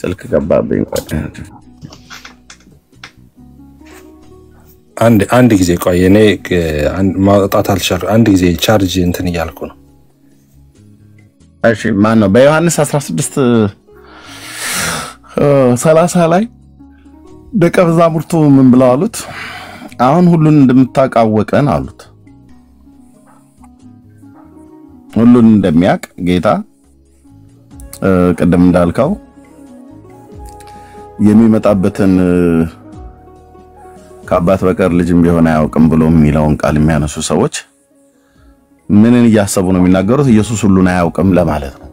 ስልክ ገባብኝ አንድ ጊዜ ቆይ እኔ ማውጣት አልቻልኩም አንድ ጊዜ ቻርጅ እንትን እያልኩ ነው እሺ ማን ነው በዮሐንስ 16:30 ላይ ደቀ መዛሙርቱ ምን ብለው አሉት? አሁን ሁሉን እንደምታውቀን አሉት። ሁሉን እንደሚያውቅ ጌታ ቀደም እንዳልከው የሚመጣበትን ከአባት በቀር ልጅም ቢሆን አያውቅም ብሎ የሚለውን ቃል የሚያነሱ ሰዎች ምንን እያሰቡ ነው የሚናገሩት? ኢየሱስ ሁሉን አያውቅም ለማለት ነው።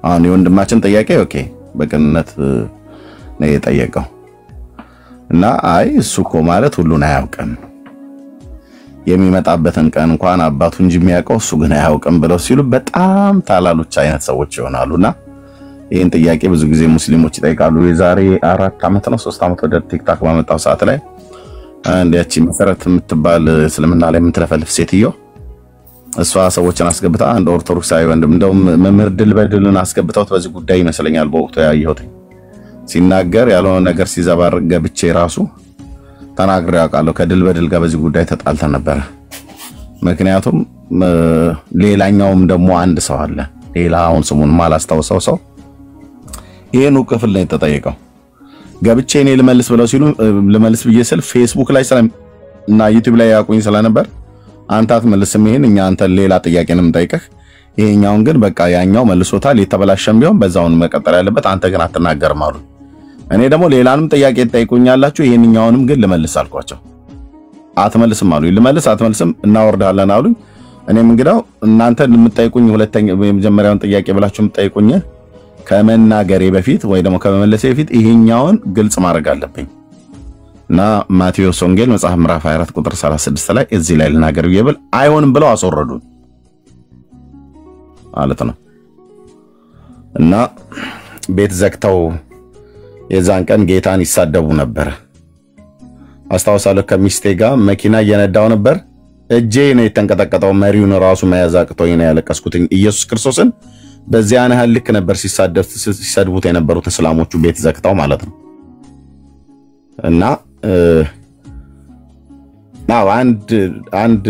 አሁን የወንድማችን ጥያቄ ኦኬ በቅንነት ነው የጠየቀው እና አይ እሱ እኮ ማለት ሁሉን አያውቅም የሚመጣበትን ቀን እንኳን አባቱ እንጂ የሚያውቀው እሱ ግን አያውቅም ብለው ሲሉ በጣም ታላሎች አይነት ሰዎች ይሆናሉና ይሄን ጥያቄ ብዙ ጊዜ ሙስሊሞች ይጠይቃሉ። የዛሬ 4 ዓመት ነው 3 ዓመት ወደ ቲክታክ ባመጣው ሰዓት ላይ አንዲያቺ መሰረት የምትባል እስልምና ላይ የምትለፈልፍ ሴትዮ እሷ ሰዎችን አስገብታ አንድ ኦርቶዶክሳዊ ወንድም እንደውም መምህር ድል በድልን አስገብታው በዚህ ጉዳይ ይመስለኛል በወቅቱ ያየሁት ሲናገር ያለው ነገር ሲዘባርቅ ገብቼ ራሱ ተናግሬ አውቃለሁ። ከድል በድል ጋር በዚህ ጉዳይ ተጣልተን ነበር። ምክንያቱም ሌላኛውም ደግሞ አንድ ሰው አለ ሌላውን ስሙን ማላስታውሰው ሰው ይሄን ክፍል ላይ ተጠየቀው ገብቼ እኔ ልመልስ ብለው ሲሉ ልመልስ ብዬ ስል ፌስቡክ ላይ እና ዩቲዩብ ላይ ያቁኝ ስለነበር አንተ አትመልስም ይሄን እኛ አንተ ሌላ ጥያቄ ነው የምንጠይቅህ ይሄኛውን ግን በቃ ያኛው መልሶታል የተበላሸም ቢሆን በዛውን መቀጠል ያለበት አንተ ግን አትናገርም አሉ። እኔ ደግሞ ሌላንም ጥያቄ ትጠይቁኛላችሁ ይሄንኛውንም ግን ልመልስ አልኳቸው። አትመልስም አሉኝ። ልመልስ አትመልስም እናወርዳለን አሉኝ። እኔም እንግዳው እናንተ የምትጠይቁኝ ሁለተኛ የመጀመሪያውን ጥያቄ ብላችሁ የምትጠይቁኝ ከመናገሬ በፊት ወይ ደግሞ ከመመለሴ በፊት ይሄኛውን ግልጽ ማድረግ አለብኝ እና ማቴዎስ ወንጌል መጽሐፍ ምዕራፍ 24 ቁጥር 36 ላይ እዚህ ላይ ልናገር ይብል አይሆንም ብለው አስወረዱኝ ማለት ነው። እና ቤት ዘግተው የዛን ቀን ጌታን ይሳደቡ ነበር። አስታውሳለሁ ከሚስቴ ጋር መኪና እየነዳው ነበር። እጄ ነው የተንቀጠቀጠው። መሪውን ራሱ መያዝ አቅቶኝ ነው ያለቀስኩት። ኢየሱስ ክርስቶስን በዚያ ያህል ልክ ነበር ሲሰድቡት የነበሩት እስላሞቹ ቤት ዘግተው ማለት ነው። እና አንድ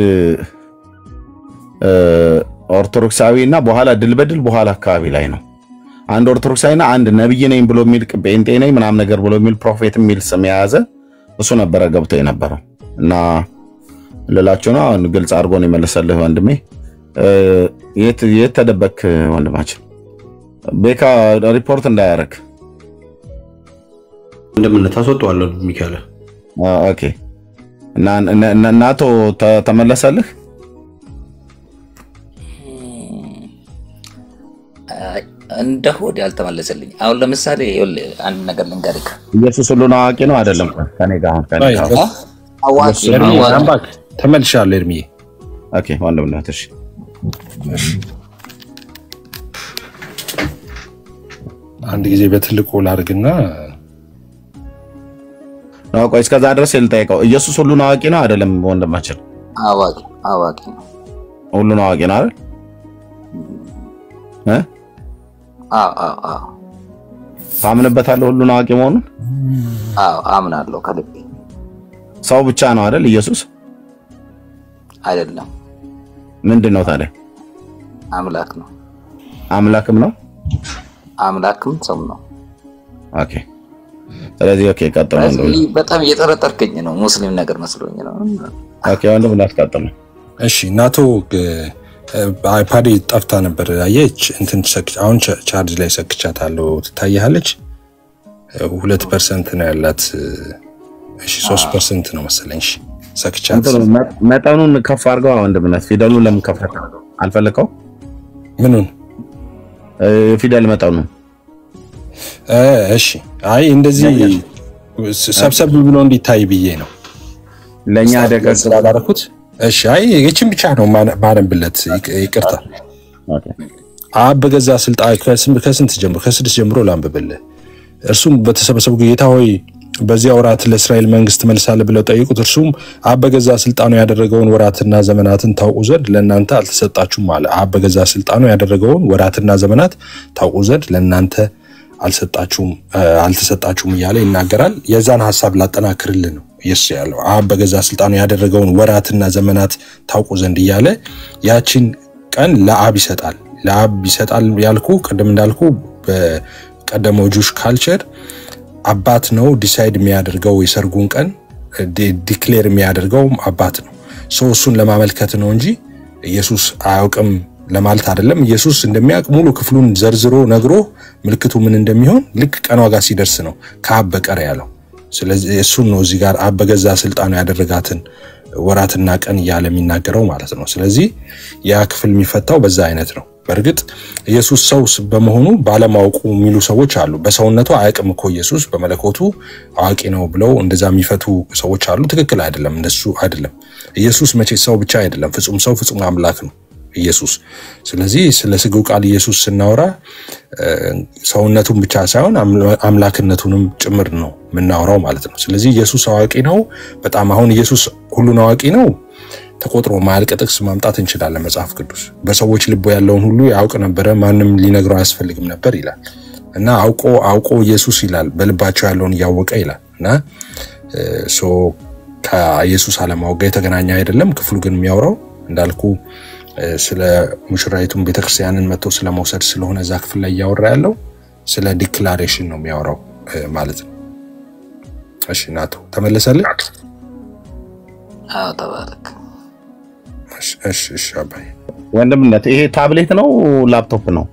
ኦርቶዶክሳዊና በኋላ ድል በድል በኋላ አካባቢ ላይ ነው አንድ ኦርቶዶክሳዊና አንድ ነብይ ነኝ ብሎ የሚል ጴንጤ ነኝ ምናምን ነገር ብሎ የሚል ፕሮፌት የሚል ስም የያዘ እሱ ነበረ ገብቶ የነበረው እና ለላችሁ ነው ግልጽ አድርጎ ነው የመለሰልህ ወንድሜ። የት ተደበክ ወንድማችን? ቤካ ሪፖርት እንዳያረክ እንደምን ታስወጣዋለሁ ሚካኤል። ኦኬ እና ናቶ ተመለሰልህ? እንደ ሆድ ያልተመለሰልኝ። አሁን ለምሳሌ አንድ ነገር ልንገርህ። ኢየሱስ ሁሉን አዋቂ ነው አይደለም? ከኔ ጋር አዋቂ ነው። ተመልሻለሁ እርምዬ። ኦኬ ወንድም ናትሽ አንድ ጊዜ በትልቁ ላርግና ነው። ቆይ እስከዛ ድረስ ልጠይቀው። ኢየሱስ ሁሉን አዋቂ ነው አይደለም ወንድማችን? አዋቂ ነው። ሁሉን አዋቂ ነው አይደል? ታምንበታለህ ሁሉን አዋቂ መሆኑን? አምናለሁ ከልቤ። ሰው ብቻ ነው አይደል ኢየሱስ? አይደለም። ምንድነው ታዲያ? አምላክ ነው። አምላክም ነው? አምላክም ሰው ነው። ኦኬ ስለዚህ ኦኬ ቀጥሉ። በጣም እየጠረጠርከኝ ነው። ሙስሊም ነገር መስሎኝ ነው። ኦኬ ወንድም እናስቀጥል። እሺ ናቶ አይፓድ ጠፍታ ነበር አየች እንትን አሁን ቻርጅ ላይ ሰክቻታለሁ ትታያለች። 2% ነው ያላት። እሺ 3% ነው መሰለኝ። እሺ ሰክቻት መጠኑን ከፍ አድርገው ወንድምነት ፊደሉን ለምን ከፍ አልፈለከው? ምኑን ፊደል መጠኑ? እሺ አይ እንደዚህ ሰብሰብ ብሎ እንዲታይ ብዬ ነው ለኛ ደቀቅ ስላላረኩት። እሺ አይ የችን ብቻ ነው ማረምብለት ይቅርታ። አብ በገዛ ስልጣን ከስንት ጀምሮ ከ6 ጀምሮ ላንብብልህ። እርሱም በተሰበሰቡ ጌታ ሆይ በዚያ ወራት ለእስራኤል መንግስት መልሳለህ ብለው ጠይቁት። እርሱም አብ በገዛ ስልጣኑ ያደረገውን ወራትና ዘመናትን ታውቁ ዘንድ ለእናንተ አልተሰጣችሁም አለ። አብ በገዛ ስልጣኑ ያደረገውን ወራትና ዘመናት ታውቁ ዘንድ ለእናንተ አልተሰጣችሁም እያለ ይናገራል። የዛን ሐሳብ ላጠናክርልህ ነው ኢየሱስ ያለው። አብ በገዛ ስልጣኑ ያደረገውን ወራትና ዘመናት ታውቁ ዘንድ እያለ ያቺን ቀን ለአብ ይሰጣል ያልኩ ቅድም እንዳልኩ በቀደመው ጁሽ ካልቸር አባት ነው ዲሳይድ የሚያደርገው የሰርጉን ቀን ዲክሌር የሚያደርገው አባት ነው። እሱን ለማመልከት ነው እንጂ ኢየሱስ አያውቅም ለማለት አይደለም። ኢየሱስ እንደሚያውቅ ሙሉ ክፍሉን ዘርዝሮ ነግሮ ምልክቱ ምን እንደሚሆን ልክ ቀኗ ጋር ሲደርስ ነው ከአብ በቀር ያለው። ስለዚህ እሱን ነው እዚህ ጋር አብ በገዛ ስልጣኑ ያደረጋትን ወራትና ቀን እያለ የሚናገረው ማለት ነው። ስለዚህ ያ ክፍል የሚፈታው በዛ አይነት ነው። በእርግጥ ኢየሱስ ሰው በመሆኑ ባለማወቁ የሚሉ ሰዎች አሉ። በሰውነቱ አያውቅም እኮ ኢየሱስ በመለኮቱ አዋቂ ነው ብለው እንደዛ የሚፈቱ ሰዎች አሉ። ትክክል አይደለም፣ እንደሱ አይደለም። ኢየሱስ መቼ ሰው ብቻ አይደለም፣ ፍጹም ሰው ፍጹም አምላክ ነው ኢየሱስ። ስለዚህ ስለ ስጋው ቃል ኢየሱስ ስናወራ ሰውነቱን ብቻ ሳይሆን አምላክነቱንም ጭምር ነው የምናወራው ማለት ነው። ስለዚህ ኢየሱስ አዋቂ ነው በጣም። አሁን ኢየሱስ ሁሉን አዋቂ ነው ተቆጥሮ ማያልቅ ጥቅስ ማምጣት እንችላለን። መጽሐፍ ቅዱስ በሰዎች ልብ ያለውን ሁሉ ያውቅ ነበር፣ ማንም ሊነግረው አያስፈልግም ነበር ይላል እና አውቆ ኢየሱስ ይላል በልባቸው ያለውን ያወቀ ይላል እና ከኢየሱስ አለማወቅ ጋር የተገናኘ አይደለም። ክፍሉ ግን የሚያወራው እንዳልኩ ስለ ሙሽራይቱን ቤተክርስቲያንን መጥቶ ስለመውሰድ ስለሆነ እዛ ክፍል ላይ ያወራ ያለው ስለ ዲክላሬሽን ነው የሚያወራው ማለት ነው። እሺ ናቶ ተመለሰልህ? አዎ ተባረክ። እሺ አባይ ወንድምነት ይሄ ታብሌት ነው ላፕቶፕ ነው?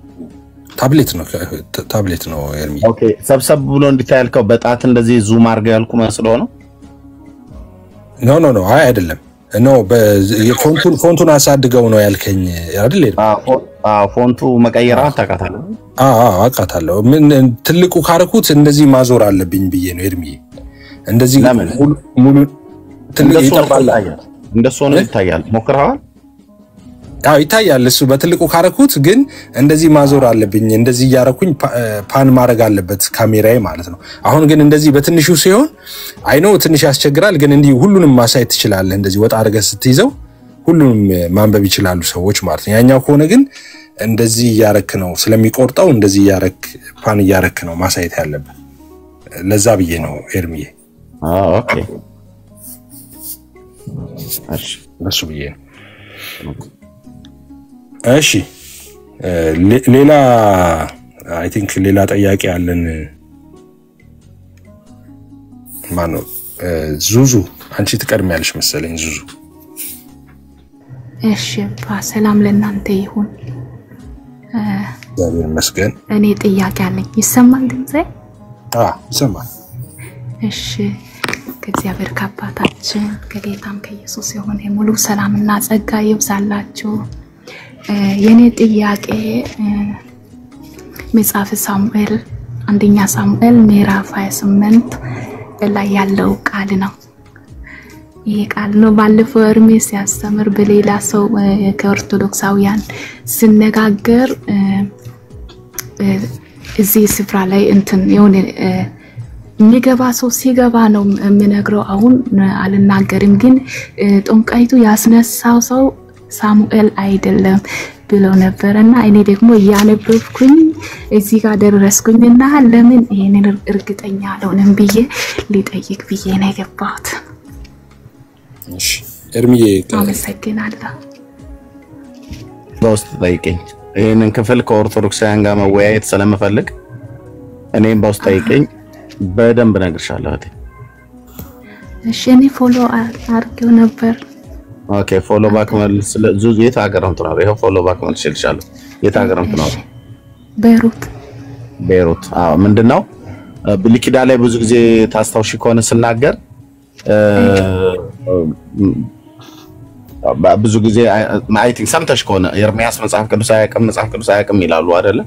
ታብሌት ነው ኤርሚ። ኦኬ ሰብሰብ ብሎ እንዲታያልከው በጣት እንደዚህ ዙም አድርገ ያልኩ መስሎ ነው? ኖ አይ አይደለም ነው ፎንቱን አሳድገው ነው ያልከኝ አይደል? ፎንቱ መቀየር አታውቃታለህ? አውቃታለሁ። ምን ትልቁ ካረኩት እንደዚህ ማዞር አለብኝ ብዬ ነው ኤርሚ። እንደዚህ ሙሉ ትልቁ ይጠባላል እንደሱ ነው ይታያል። ሞክረሃል? ይታያል። እሱ በትልቁ ካረኩት ግን እንደዚህ ማዞር አለብኝ። እንደዚህ ያረኩኝ ፓን ማድረግ አለበት ካሜራዬ ማለት ነው። አሁን ግን እንደዚህ በትንሹ ሲሆን አይኖ ትንሽ ያስቸግራል፣ ግን እንዲህ ሁሉንም ማሳየት ትችላለህ። እንደዚህ ወጣ አድርገህ ስትይዘው ሁሉንም ማንበብ ይችላሉ ሰዎች ማለት ነው። ያኛው ከሆነ ግን እንደዚህ ያረክ ነው ስለሚቆርጠው እንደዚህ ያረክ ፓን ያረክ ነው ማሳየት ያለበት። ለዛ ብዬ ነው ኤርሚዬ። ኦኬ እሱ ብዬ ነው። እሺ ሌላ አይ ቲንክ ሌላ ጥያቄ አለን። ማነው? ዙዙ አንቺ ትቀድሚያለሽ መሰለኝ። ዙዙ እሺ ሰላም ለእናንተ ይሁን። እግዚአብሔር ይመስገን። እኔ ጥያቄ አለኝ። ይሰማል ድምጼ? ይሰማል። እሺ ከእግዚአብሔር ከአባታችን ከጌታም ከኢየሱስ የሆነ ሙሉ ሰላምና ጸጋ ይብዛላችሁ። የኔ ጥያቄ መጽሐፈ ሳሙኤል አንደኛ ሳሙኤል ምዕራፍ 28 ላይ ያለው ቃል ነው። ይሄ ቃል ነው ባለፈው እርሜ ሲያስተምር በሌላ ሰው ከኦርቶዶክሳውያን ሲነጋገር እዚህ ስፍራ ላይ እንትን የሆነ የሚገባ ሰው ሲገባ ነው የምነግረው። አሁን አልናገርም፣ ግን ጦንቃይቱ ያስነሳው ሰው ሳሙኤል አይደለም ብሎ ነበርና እኔ ደግሞ ያነበብኩኝ እዚህ ጋር ደረስኩኝና ለምን ይሄንን እርግጠኛ አልሆነም ብዬ ሊጠይቅ ብዬ ነው የገባሁት። እሺ ኤርሚዬ አመሰግናለሁ። በውስጥ ጠይቀኝ። ይሄንን ክፍል ከኦርቶዶክሳውያን ጋር መወያየት ስለምፈልግ እኔም በውስጥ ጠይቀኝ፣ በደንብ ነግርሻለሁ። እሺ እኔ ፎሎ አድርጌው ነበር። ኦኬ ፎሎ ባክ መልስ። ዙዙ የት ሀገር ነው የምትኖረው? ይሄው ፎሎ ባክ መልስ ይልሻለሁ። የት ሀገር ነው የምትኖረው? ቤይሩት። ምንድነው ብሉይ ኪዳን ላይ ብዙ ጊዜ ታስታውሺ ከሆነ ስናገር ብዙ ጊዜ አይ ቲንክ ሰምተሽ ከሆነ ኤርሚያስ መጽሐፍ ቅዱስ አያውቅም ይላሉ አይደለ?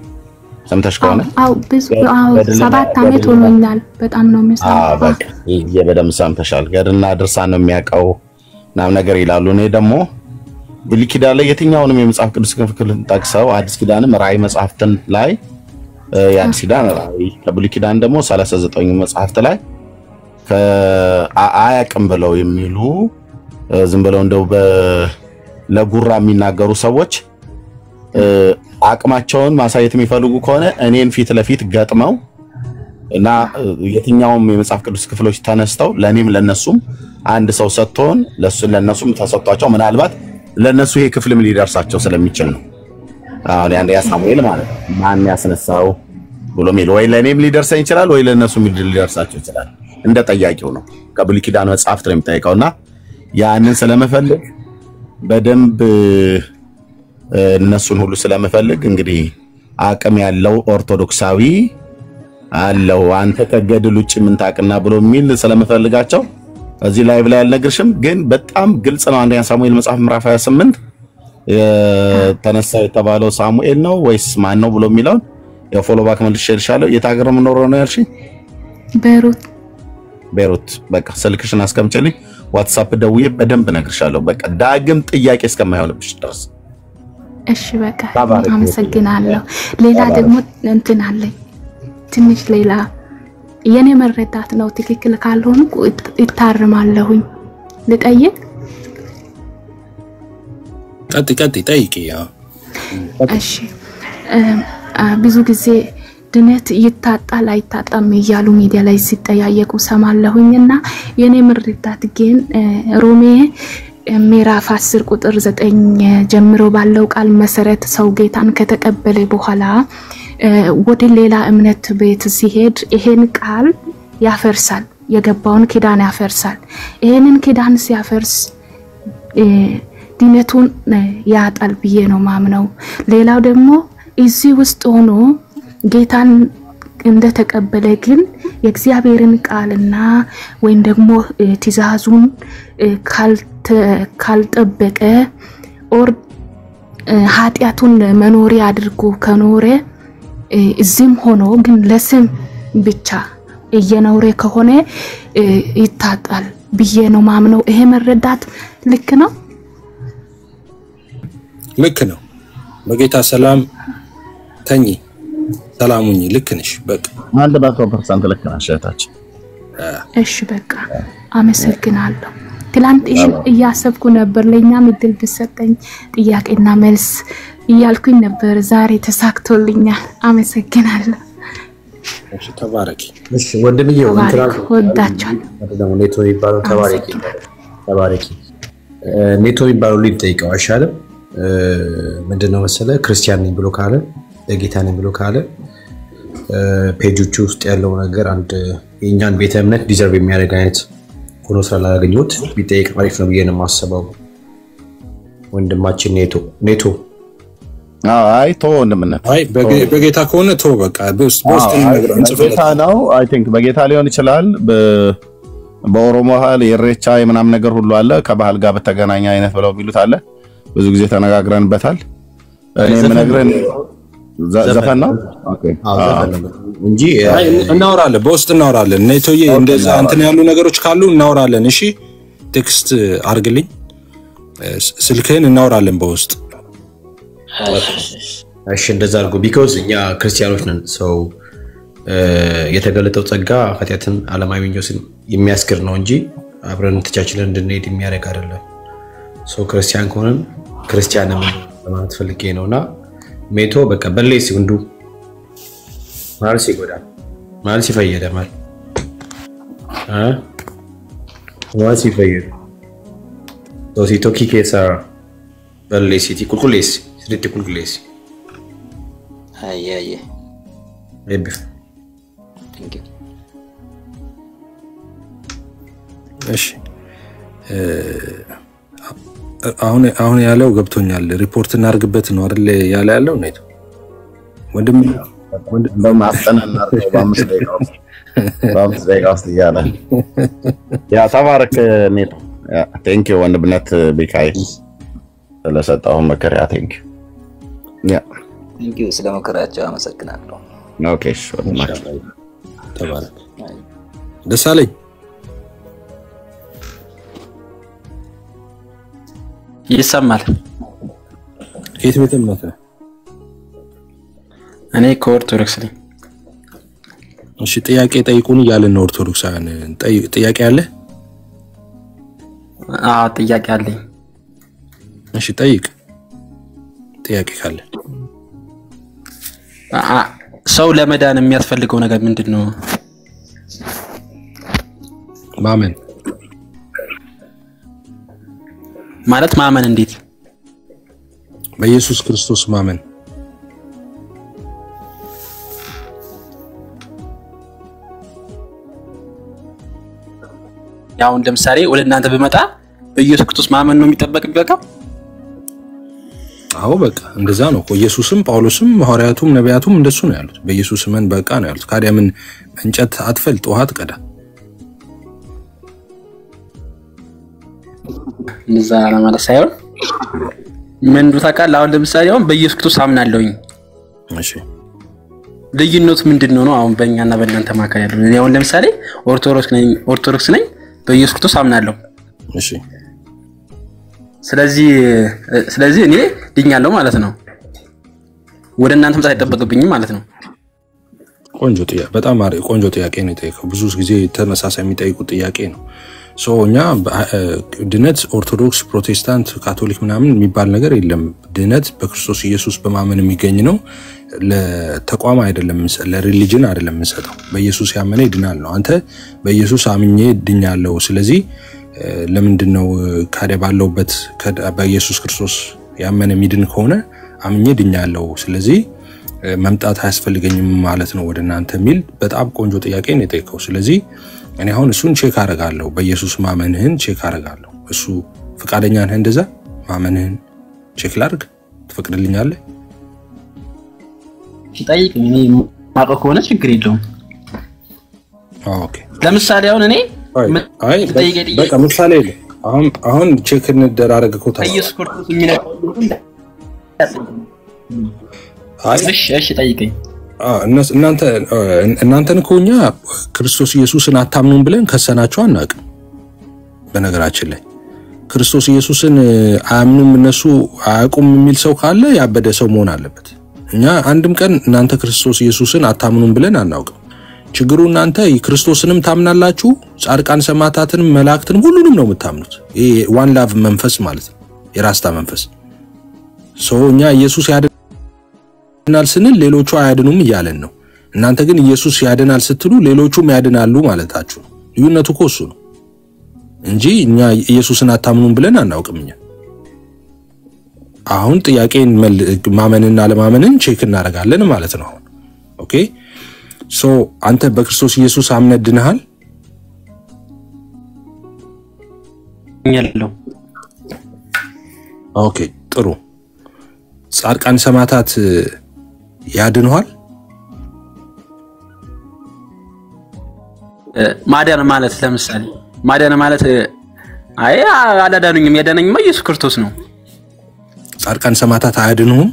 ሰምተሽ ከሆነ ብዙ 7 አመት ሆኖኛል። በጣም ነው የሚሰማው። በቃ በደምብ ሰምተሻል። ገድልና ድርሳን ነው የሚያውቀው ናም ነገር ይላሉ። እኔ ደግሞ ብሉይ ኪዳን ላይ የትኛውንም የመጽሐፍ ቅዱስ ክፍል ጠቅሰው አዲስ ኪዳንም ራእይ መጽሐፍትን ላይ የአዲስ ኪዳን ራእይ ከብሉይ ኪዳን ደግሞ 39 መጽሐፍት ላይ አያውቅም ብለው የሚሉ ዝም ብለው እንደው ለጉራ የሚናገሩ ሰዎች አቅማቸውን ማሳየት የሚፈልጉ ከሆነ እኔን ፊት ለፊት ገጥመው እና የትኛውም የመጽሐፍ ቅዱስ ክፍሎች ተነስተው ለኔም ለነሱም አንድ ሰው ሰጥቶን ለነሱም ተሰጥቷቸው ምናልባት ለነሱ ይሄ ክፍልም ሊደርሳቸው ስለሚችል ነው። አሁን ያን ያ ሳሙኤል ማለት ማን ያስነሳው ብሎ ሚል ወይ ለኔም ሊደርሰኝ ይችላል ወይ ለነሱም ሊደርሳቸው ይችላል እንደ ጠያቂው ነው ከብሉይ ኪዳን መጽሐፍት ነው የሚጠይቀውና ያንን ስለመፈልግ በደንብ እነሱን ሁሉ ስለመፈልግ እንግዲህ አቅም ያለው ኦርቶዶክሳዊ አለው አንተ ከገድል ውጭ ምን ታቅና ብሎ ሚል ስለመፈልጋቸው እዚህ ላይቭ ላይ አልነግርሽም ግን በጣም ግልጽ ነው አንደኛ ሳሙኤል መጽሐፍ ምዕራፍ 28 ተነሳ የተባለው ሳሙኤል ነው ወይስ ማን ነው ብሎ የሚለው የፎሎ ባክ መልሽልሻለሁ የታገረ ምኖር ነው ያልሽ ቤሩት በቃ ስልክሽን አስቀምጪልኝ ዋትስአፕ ደውዬ በደንብ ነግርሻለሁ በቃ ዳግም ጥያቄ እስከማይሆንብሽ ድረስ እሺ በቃ አመሰግናለሁ ሌላ ደግሞ እንትን አለኝ ትንሽ ሌላ የኔ መረዳት ነው ትክክል ካልሆነ ይታረማለሁኝ ልጠይቅ ቀጥ ጠይቂ እሺ ብዙ ብዙ ጊዜ ድነት ይታጣል አይታጣም እያሉ ሚዲያ ላይ ሲጠያየቁ ሰማለሁኝና የኔ መረዳት ግን ሮሜ ምዕራፍ 10 ቁጥር 9 ጀምሮ ባለው ቃል መሰረት ሰው ጌታን ከተቀበለ በኋላ ወደ ሌላ እምነት ቤት ሲሄድ ይሄን ቃል ያፈርሳል የገባውን ኪዳን ያፈርሳል ይሄንን ኪዳን ሲያፈርስ ድነቱን ያጣል ብዬ ነው ማምነው ሌላው ደግሞ እዚህ ውስጥ ሆኖ ጌታን እንደተቀበለ ግን የእግዚአብሔርን ቃልና ወይም ደግሞ ትእዛዙን ካልጠበቀ ኦር ኃጢያቱን መኖሪያ አድርጎ ከኖረ እዚህም ሆኖ ግን ለስም ብቻ እየኖረ ከሆነ ይታጣል ብዬ ነው ማምነው ይሄ መረዳት ልክ ነው በጌታ ሰላም ተኝ ሰላሙኝ ልክ ነሽ በቃ 100% ልክ ነሽ እህታችን እሺ በቃ አመሰግናለሁ ትላንት እያሰብኩ ነበር ለኛ ምድል ብሰጠኝ ጥያቄና መልስ እያልኩኝ ነበር ዛሬ ተሳክቶልኛል አመሰግናለሁ እሺ ተባረኪ እሺ ወንድምዬው ወዳቻለሁ ደግሞ ኔቶ ይባላል ተባረኪ ኔቶ ይባላል ሊጠይቀው አይሻልም ምንድነው መሰለ ክርስቲያን ነኝ ብሎ ካለ ለጌታ ነኝ ብሎ ካለ ፔጆቹ ውስጥ ያለው ነገር አንድ የኛን ቤተ እምነት ዲዘርቭ የሚያደርግ አይነት ሆኖ ስላላገኘሁት ቢጠይቅ አሪፍ ነው ብዬ ነው የማስበው ወንድማችን ኔቶ አይ ቶ ወንድምነት አይ በጌታ ከሆነ ቶ በቃ በውስጥ በጌታ ነው አይ ቲንክ በጌታ ሊሆን ይችላል በኦሮሞ ሀል የሬቻ የምናም ነገር ሁሉ አለ ከባህል ጋር በተገናኘ አይነት ብለው ቢሉት አለ ብዙ ጊዜ ተነጋግረንበታል እኔ ምነግረን ዘፈን ነው ኦኬ እንጂ እናወራለን በውስጥ እናወራለን ኔቶዬ እንደዛ እንትን ያሉ ነገሮች ካሉ እናወራለን እሺ ቴክስት አርግልኝ ስልክህን እናወራለን በውስጥ እሺ እንደዛ አርጉ ቢኮዝ እኛ ክርስቲያኖች ነን ሰው የተገለጠው ጸጋ ኃጢያትን አለማይመኞስን የሚያስክር ነው እንጂ አብረን ተቻችለን እንድንሄድ የሚያደርግ አይደለም ሰው ክርስቲያን ከሆነን ክርስቲያን ለማለት ፈልጌ ነውና ሜቶ በቃ በሌስ እንዱ ማርሲ ይጎዳል ማርሲ ፈየደ ማል ማርሲ ፈየደ ዶሲ ቶኪ ኬሳ በሌስ ቲ ኩልኩሌስ ስሪት ኩልኩሌስ አየ ሌብ ቴንክ ዩ እሺ አሁን ያለው ገብቶኛል ሪፖርት እናርግበት ነው አይደል ያለው ኔቶ ወንድም በማፍጠንና በአምስት ደቂቃ ውስጥ እያለ ያ ተባረክ ኔቶ ቴንክ ዩ ወንድምነት ቢካይ ስለሰጠው መከራ ቴንክ ዩ ስለመከራቸው አመሰግናለሁ ኦኬ ሾርማች ተባረክ ደሳለኝ ይሰማል ከየት ቤተ እምነት ነው እኔ ከኦርቶዶክስ ነኝ እሺ ጥያቄ ጠይቁን እያልን ነው ኦርቶዶክሳን ጥያቄ አለ ጥያቄ አለኝ እሺ ጠይቅ ጥያቄ ካለ ሰው ለመዳን የሚያስፈልገው ነገር ምንድነው ማመን ማለት ማመን እንዴት በኢየሱስ ክርስቶስ ማመን ያው እንደምሳሌ ወደ እናንተ በመጣ በኢየሱስ ክርስቶስ ማመን ነው የሚጠበቅብኝ። አዎ በቃ እንደዛ ነው እኮ ኢየሱስም ጳውሎስም ሐዋርያቱም ነቢያቱም እንደሱ ነው ያሉት። በኢየሱስ መን በቃ ነው ያሉት። ካዲያ ምን እንጨት አትፈልጥ ውሃ አትቀዳ? እንደዛ ለማለት ሳይሆን ምን ታውቃለህ? አሁን ለምሳሌ አሁን በኢየሱስ ክርስቶስ አምናለሁኝ። እሺ ልዩነቱ ምንድነው ነው? አሁን በእኛና በእናንተ መካከል ያለው እኔ አሁን ለምሳሌ ኦርቶዶክስ ነኝ፣ በኢየሱስ ክርስቶስ አምናለሁ። እሺ ስለዚህ እኔ ድኛለሁ ማለት ነው። ወደ እናንተ መጣ አይጠበቅብኝም ማለት ነው። ቆንጆ ጥያቄ፣ በጣም ቆንጆ ጥያቄ ነው የጠየቀው። ብዙ ጊዜ ተመሳሳይ የሚጠይቁ ጥያቄ ነው። እኛ ድነት ኦርቶዶክስ፣ ፕሮቴስታንት፣ ካቶሊክ ምናምን የሚባል ነገር የለም። ድነት በክርስቶስ ኢየሱስ በማመን የሚገኝ ነው። ለተቋም አይደለም፣ ለሪሊጅን አይደለም የምንሰጠው። በኢየሱስ ያመነ ይድናል ነው። አንተ በኢየሱስ አምኜ ድኛለሁ፣ ስለዚህ ለምንድነው ካዲያ ባለውበት በኢየሱስ ክርስቶስ ያመነ ሚድን ከሆነ አምኜ ድኛለሁ፣ ስለዚህ መምጣት አያስፈልገኝም ማለት ነው ወደ እናንተ የሚል በጣም ቆንጆ ጥያቄ ነው የጠየቀው። ስለዚህ እኔ አሁን እሱን ቼክ አደርጋለሁ፣ በኢየሱስ ማመንህን ቼክ አደርጋለሁ። እሱ ፍቃደኛ ነህ እንደዛ ማመንህን ቼክ ላድርግ? ትፈቅድልኛለህ? ሲጠይቅ እኔ ማቀው ከሆነ ችግር የለውም። ኦኬ ለምሳሌ አሁን እኔ በቃ ምሳሌ አሁን ቼክ እንደራረግ እኮ ታዲያ ኢየሱስ ክርስቶስ የሚነቀው እሺ ጠይቀኝ። እናንተን እኮ እኛ ክርስቶስ ኢየሱስን አታምኑም ብለን ከሰናቸው አናውቅም። በነገራችን ላይ ክርስቶስ ኢየሱስን አያምኑም እነሱ አያውቁም የሚል ሰው ካለ ያበደ ሰው መሆን አለበት። እኛ አንድም ቀን እናንተ ክርስቶስ ኢየሱስን አታምኑም ብለን አናውቅም። ችግሩ እናንተ ክርስቶስንም ታምናላችሁ፣ ጻድቃን ሰማዕታትንም መላእክትንም ሁሉንም ነው የምታምኑት። ይሄ ዋን ላቭ መንፈስ ማለት ነው፣ የራስታ መንፈስ። እኛ ኢየሱስ ያድናል ስንል ሌሎቹ አያድኑም እያለን ነው። እናንተ ግን ኢየሱስ ያድናል ስትሉ ሌሎቹም ያድናሉ ማለታችሁ ነው። ልዩነቱ እኮ እሱ ነው እንጂ እኛ ኢየሱስን አታምኑም ብለን አናውቅም። እኛ አሁን ጥያቄን ማመንና ለማመንን ቼክ እናደርጋለን ማለት ነው። ኦኬ አንተ በክርስቶስ ኢየሱስ አምነህ ድነሃል? ያለው ኦኬ ጥሩ። ጻድቃን ሰማዕታት ያድነዋል? ማዳን ማለት ለምሳሌ ማዳን ማለት አይ አላዳኑኝም፣ ያዳነኝማ ኢየሱስ ክርስቶስ ነው። ጻድቃን ሰማዕታት አያድኑም?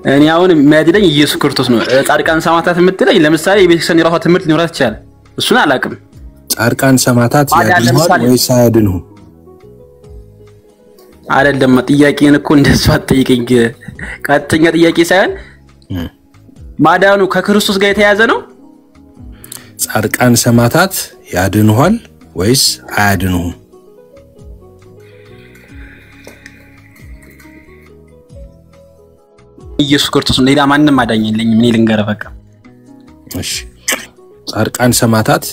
እኔ አሁን የሚያድነኝ ኢየሱስ ክርስቶስ ነው። ጻድቃን ሰማዕታት የምትለኝ ለምሳሌ የቤተክርስቲያን የራሷ ትምህርት ሊኖራት ይችላል። እሱን አላውቅም። ጻድቃን ሰማዕታት ያድኑዋል ወይስ አያድኑም? አይደለም ጥያቄን እኮ እንደሱ አትጠይቀኝ። ቀጥተኛ ጥያቄ ሳይሆን ማዳኑ ከክርስቶስ ጋር የተያዘ ነው። ጻድቃን ሰማዕታት ያድኑዋል ወይስ አያድኑም? ኢየሱስ ክርስቶስ ሌላ ማንንም አዳኝ የለኝም። እኔ ልንገርህ በቃ እሺ። ጻድቃን ሰማዕታት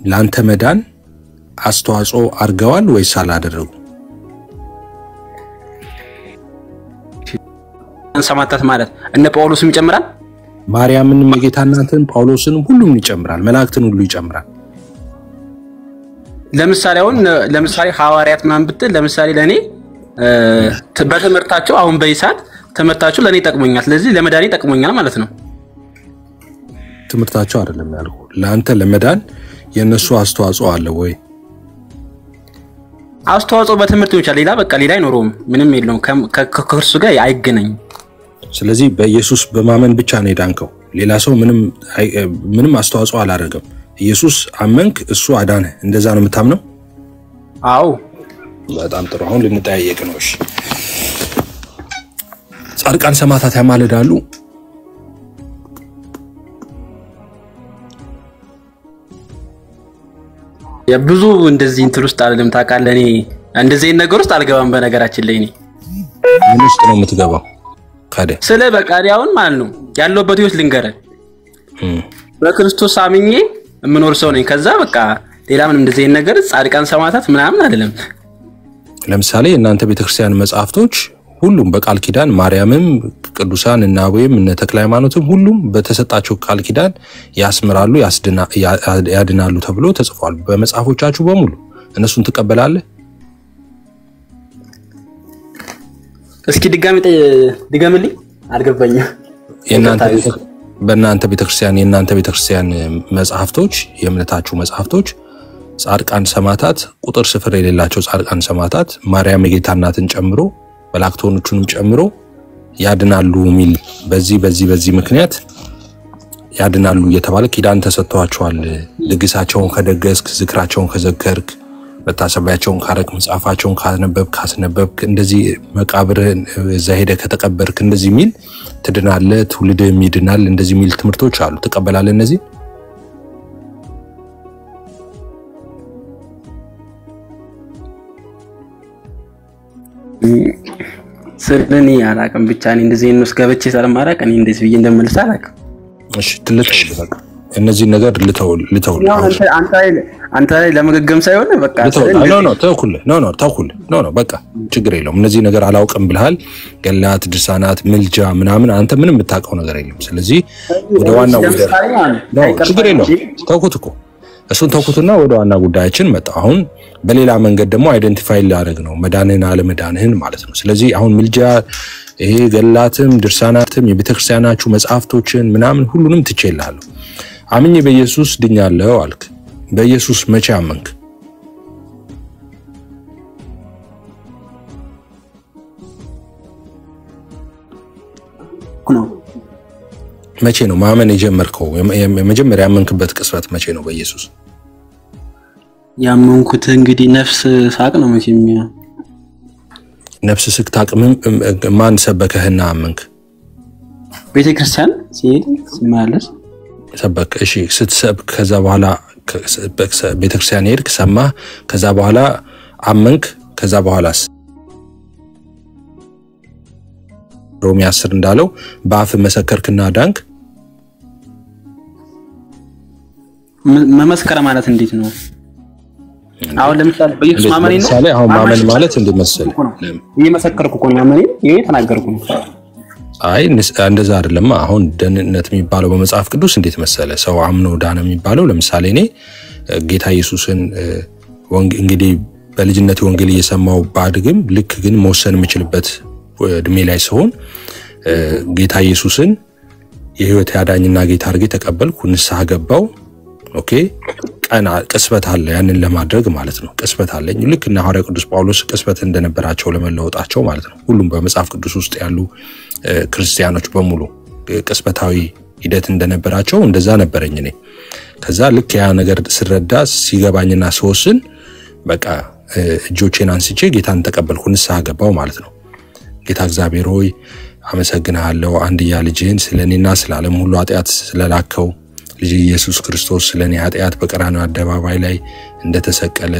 ላንተ መዳን አስተዋጽኦ አድርገዋል ወይስ አላደረጉ? ሰማዕታት ማለት እነ ጳውሎስም ይጨምራል። ማርያምንም የጌታ እናትን ጳውሎስንም ሁሉም ይጨምራል። መላእክትን ሁሉ ይጨምራል። ለምሳሌ ሐዋርያት ማን ብትል ለምሳሌ ለኔ በትምህርታቸው አሁን በይሳት ትምህርታቸው ለኔ ጠቅሞኛል፣ ስለዚህ ለመዳኔ ጠቅሞኛል ማለት ነው። ትምህርታቸው አይደለም ያልኩ ለአንተ ለመዳን የነሱ አስተዋጽኦ አለ ወይ? አስተዋጽኦ በትምህርት ይችላል። ሌላ በቃ ሌላ አይኖርም፣ ምንም የለውም፣ ከእርሱ ጋር አይገናኝም። ስለዚህ በኢየሱስ በማመን ብቻ ነው የዳንከው። ሌላ ሰው ምንም አስተዋጽኦ አላደረገም። ኢየሱስ አመንክ፣ እሱ አዳነ። እንደዛ ነው የምታምነው? አዎ። በጣም ጥሩ። አሁን ልንጠያየቅ ነው። እሺ ጻድቃን ሰማዕታት ያማልዳሉ? የብዙ እንደዚህ እንትን ውስጥ አይደለም ታውቃለህ። እኔ እንደዚህ ነገር ውስጥ አልገባም። በነገራችን ላይ እኔ ምን ውስጥ ነው የምትገባው? ካዲያ ስለ በቃ አሁን ማለት ነው ያለውበት ህይወት ልንገርህ። በክርስቶስ አምኜ የምኖር ሰው ነኝ። ከዛ በቃ ሌላ ምንም እንደዚህ ነገር ጻድቃን ሰማዕታት ምናምን አይደለም። ለምሳሌ እናንተ ቤተክርስቲያን መጻሕፍቶች ሁሉም በቃል ኪዳን ማርያምም ቅዱሳን እና አቡዬም እነ ተክለ ሃይማኖትም ሁሉም በተሰጣቸው ቃል ኪዳን ያስምራሉ ያድናሉ ተብሎ ተጽፏል በመጽሐፎቻችሁ በሙሉ። እነሱን ትቀበላለህ? እስኪ ድጋምልኝ አልገባኝም። በእናንተ ቤተክርስቲያን መጽሐፍቶች የእምነታችሁ መጽሐፍቶች ጻድቃን ሰማዕታት ቁጥር ስፍር የሌላቸው ጻድቃን ሰማዕታት ማርያም የጌታ እናትን ጨምሮ መላእክቶቹንም ጨምሮ ያድናሉ ሚል በዚህ ምክንያት ያድናሉ እየተባለ ኪዳን ተሰጥቷቸዋል። ድግሳቸውን ከደገስክ ዝክራቸውን ከዘከርክ መታሰቢያቸውን ካረክ መጽሐፋቸውን ካስነበብክ እንደዚህ መቃብርህን እዛ ሄደህ ከተቀበርክ እንደዚህ ሚል ትድናለህ ትውልድህም ይድናል እንደዚህ ሚል ትምህርቶች አሉ። ትቀበላለህ እነዚህ? ስለኔ አላቅም ብቻ እኔ እንደዚህ ነው ስገብቼ ሰለማራቅ እኔ እንደዚህ ብዬ እንደምልስ አላቅም። እሺ ትልተው እነዚህ ነገር ልተው አንተ ላይ ለመገገም ሳይሆን በቃ ኖ በቃ ችግር የለውም። እነዚህ ነገር አላውቅም ብለሃል። ገላት ድርሳናት ምልጃ ምናምን አንተ ምንም የምታውቀው ነገር የለም። ስለዚህ ወደ ዋናው ጉዳይ ነው። ችግር የለውም ተውኩት እኮ እሱን ተውኩትና ወደ ዋና ጉዳያችን መጣ። አሁን በሌላ መንገድ ደግሞ አይደንቲፋይ ላደርግ ነው መዳንህን አለመዳንህን ማለት ነው። ስለዚህ አሁን ምልጃ ይሄ ገላትም ድርሳናትም የቤተክርስቲያናችሁ መጽሐፍቶችን ምናምን ሁሉንም ትቼልሃለሁ። አምኜ በኢየሱስ ድኛለሁ አልክ። በኢየሱስ መቼ አመንክ? መቼ ነው ማመን የጀመርከው? የመጀመሪያ ያመንክበት ቅጽበት መቼ ነው? በኢየሱስ ያመንኩት እንግዲህ ነፍስ ሳቅ ነው። መቼም ነፍስ ስታቅ ማን ሰበከህና አመንክ? ቤተክርስቲያን ሲሄድ ሲመላለስ ሰበክ። እሺ ስትሰብክ ከዛ በኋላ ቤተክርስቲያን ሄድክ ሰማህ፣ ከዛ በኋላ አመንክ። ከዛ በኋላስ ሮሜ 10 እንዳለው በአፍ መሰከርክና ዳንክ። መመስከር ማለት እንዴት ነው? አሁን ለምሳሌ በኢየሱስ ማመን ነው። ለምሳሌ አሁን ማመን ማለት እንደመሰለ እየመሰከርኩ እኮ ነው ማመን ይሄ ተናገርኩ ነው። አይ እንደዛ አይደለም። አሁን ደህንነት የሚባለው በመጽሐፍ ቅዱስ እንዴት መሰለ ሰው አምኖ ዳነ የሚባለው። ለምሳሌ እኔ ጌታ ኢየሱስን እንግዲህ በልጅነት ወንጌል እየሰማው ባድግም ልክ ግን መወሰን የምችልበት እድሜ ላይ ሲሆን ጌታ ኢየሱስን የህይወት ያዳኝና ጌታ አድርጌ ተቀበልኩ፣ ንስሐ ገባው። ኦኬ ቀና ቅስበት አለ ያንን ለማድረግ ማለት ነው። ቅስበት አለኝ ልክ እና ሐዋርያው ቅዱስ ጳውሎስ ቅስበት እንደነበራቸው ለመለወጣቸው ማለት ነው። ሁሉም በመጽሐፍ ቅዱስ ውስጥ ያሉ ክርስቲያኖች በሙሉ ቅስበታዊ ሂደት እንደነበራቸው እንደዛ ነበረኝ እኔ። ከዛ ልክ ያ ነገር ስረዳ ሲገባኝና ሲወስን በቃ እጆቼን አንስቼ ጌታን ተቀበልኩ፣ ንስሐ ገባው ማለት ነው። ጌታ እግዚአብሔር ሆይ አመሰግናለሁ አንድያ ልጅህን ስለኔና ስለዓለም ሁሉ ኃጢአት ስለላከው ልጅ ኢየሱስ ክርስቶስ ስለኔ ኃጢአት በቀራንዮ አደባባይ ላይ እንደተሰቀለ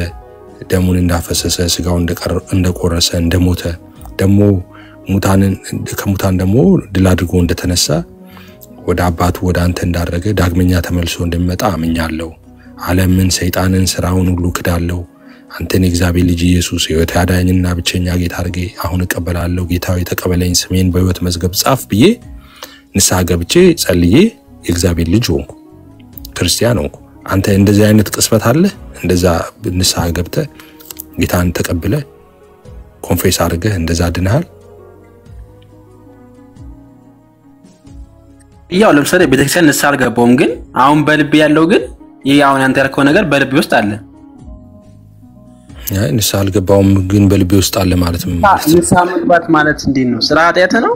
ደሙን እንዳፈሰሰ ስጋውን እንደቆረሰ እንደሞተ ደሞ ከሙታን ደሞ ድል አድርጎ እንደተነሳ ወደ አባቱ ወደ አንተ እንዳረገ ዳግመኛ ተመልሶ እንደሚመጣ አምኛለሁ። ዓለምን ሰይጣንን ስራውን ሁሉ ክዳለሁ። አንተን የእግዚአብሔር ልጅ ኢየሱስ ሕይወት ያዳኝና ብቸኛ ጌታ አድርጌ አሁን እቀበላለሁ። ጌታዬ ተቀበለኝ፣ ስሜን በሕይወት መዝገብ ጻፍ ብዬ ንስሐ ገብቼ ጸልዬ የእግዚአብሔር ልጅ ሆንኩ፣ ክርስቲያን ሆንኩ። አንተ እንደዚህ አይነት ቅስበት አለ? እንደዛ ንስሐ ገብተህ ጌታን ተቀብለህ ኮንፌስ አድርገህ እንደዛ ድነሃል? ያው ለምሳሌ ቤተክርስቲያን ንስሐ አልገባውም፣ ግን አሁን በልቤ ያለው ግን ይሄ አሁን አንተ ያልከው ነገር በልቤ ውስጥ አለ። አይ ንስሐ አልገባውም ግን በልቤ ውስጥ አለ ማለት ነው። ንስሐ መግባት ማለት እንዴት ነው? ስለ ኃጢአት ነው?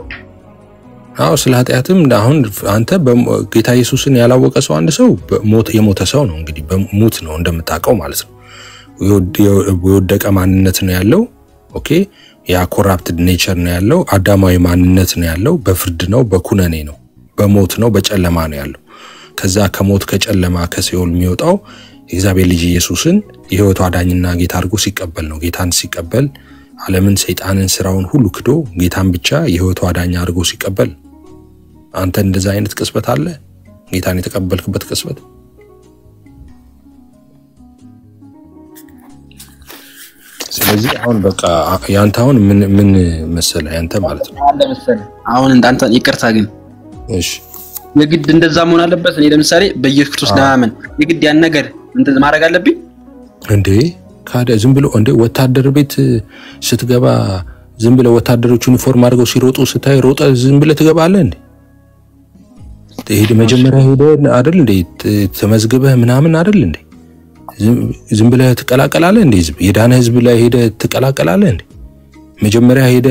አዎ ስለ ኃጢአትም አሁን አንተ ጌታ ኢየሱስን ያላወቀ ሰው አንድ ሰው የሞተ ሰው ነው። እንግዲህ በሞት ነው እንደምታውቀው ማለት ነው። የወደቀ ማንነት ነው ያለው። ኦኬ ያ ኮራፕትድ ኔቸር ነው ያለው። አዳማዊ ማንነት ነው ያለው። በፍርድ ነው፣ በኩነኔ ነው፣ በሞት ነው፣ በጨለማ ነው ያለው። ከዛ ከሞት ከጨለማ ከሲኦል የሚወጣው የእግዚአብሔር ልጅ ኢየሱስን የሕይወቱ አዳኝና ጌታ አድርጎ ሲቀበል ነው። ጌታን ሲቀበል ዓለምን ሰይጣንን ስራውን ሁሉ ክዶ ጌታን ብቻ የሕይወቱ አዳኝ አድርጎ ሲቀበል። አንተ እንደዛ አይነት ቅስበት አለ? ጌታን የተቀበልክበት ቅስበት? ስለዚህ አሁን በቃ ያንተ አሁን ምን መሰለህ ያንተ ማለት ነው አለ መሰለህ አሁን እንዳንተ ይቅርታ ግን እሺ የግድ እንደዛ መሆን አለበት እኔ ለምሳሌ በኢየሱስ ክርስቶስ ለማመን የግድ ያን ነገር እንደ ማድረግ አለብኝ እንዴ ካደ ዝም ብሎ እንዴ ወታደር ቤት ስትገባ ዝም ብለ ወታደሮች ዩኒፎርም አድርገው ሲሮጡ ስታይ ሮጠ ዝም ብለ ትገባለህ እንዴ ተሄድ መጀመሪያ ሄደ አይደል እንዴ ተመዝግበህ ምናምን አይደል እንዴ ዝም ብለ ትቀላቀላለህ እንዴ የዳነ ህዝብ ላይ ሄደ ትቀላቀላለህ እንዴ መጀመሪያ ሄደ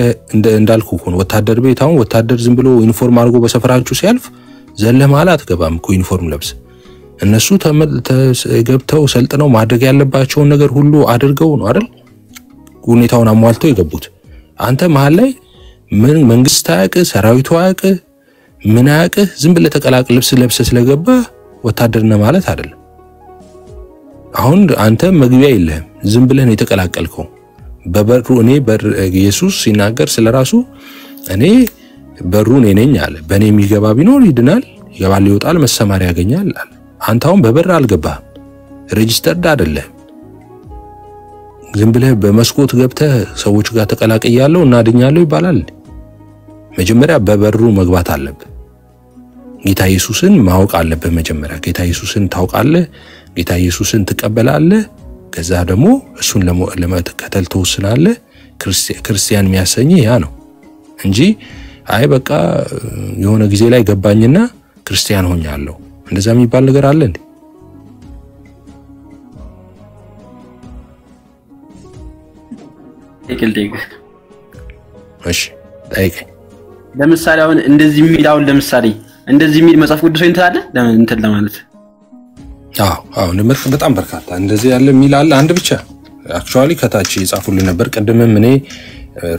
እንዳልኩ ሆኖ ወታደር ቤት አሁን ወታደር ዝም ብሎ ዩኒፎርም አድርጎ በሰፈራችሁ ሲያልፍ ዘለ ማለት ገባም እኮ ዩኒፎርም ለብስ እነሱ ገብተው ሰልጥነው ማድረግ ያለባቸው ነገር ሁሉ አድርገው ነው አይደል ሁኔታውን አሟልተው የገቡት አንተ መሃል ላይ ምን መንግስት ታያቀ ሰራዊቱ አያቀ ምን አያቀ ዝም ብለ ተቀላቅ ልብስ ለብሰ ስለገባ ወታደርነ ማለት አይደለም አሁን አንተ መግቢያ የለህም ዝም ብለህ ነው የተቀላቀልከው በበሩ እኔ በር ኢየሱስ ሲናገር ስለራሱ እኔ በሩ ነኝ አለ በኔ የሚገባ ቢኖር ይድናል ይገባል ይወጣል መሰማሪያ ያገኛል አለ አንተ አሁን በበር አልገባህም ሬጂስተርድ አይደለም ዝም ብለህ በመስኮት ገብተህ ሰዎች ጋር ተቀላቀያለሁ እና አድኛለሁ ይባላል መጀመሪያ በበሩ መግባት አለብህ ጌታ ኢየሱስን ማወቅ አለብህ መጀመሪያ ጌታ ኢየሱስን ታውቃለህ ጌታ ኢየሱስን ትቀበላለህ ከዛ ደግሞ እሱን ለመከተል ተወስናለህ ክርስቲያን የሚያሰኝ ያ ነው እንጂ አይ በቃ የሆነ ጊዜ ላይ ገባኝና ክርስቲያን ሆኛለሁ እንደዛ የሚባል ነገር አለ እንዴ ይከልደግ እሺ ታይክ ለምሳሌ አሁን እንደዚህ የሚላው ለምሳሌ እንደዚህ የሚል መጽሐፍ ቅዱስ እንትን አለ እንትን ለማለት አዎ ለምርክ በጣም በርካታ እንደዚህ ያለ የሚል አለ አንድ ብቻ አክቹአሊ ከታች ይጻፉልኝ ነበር ቀደምም እኔ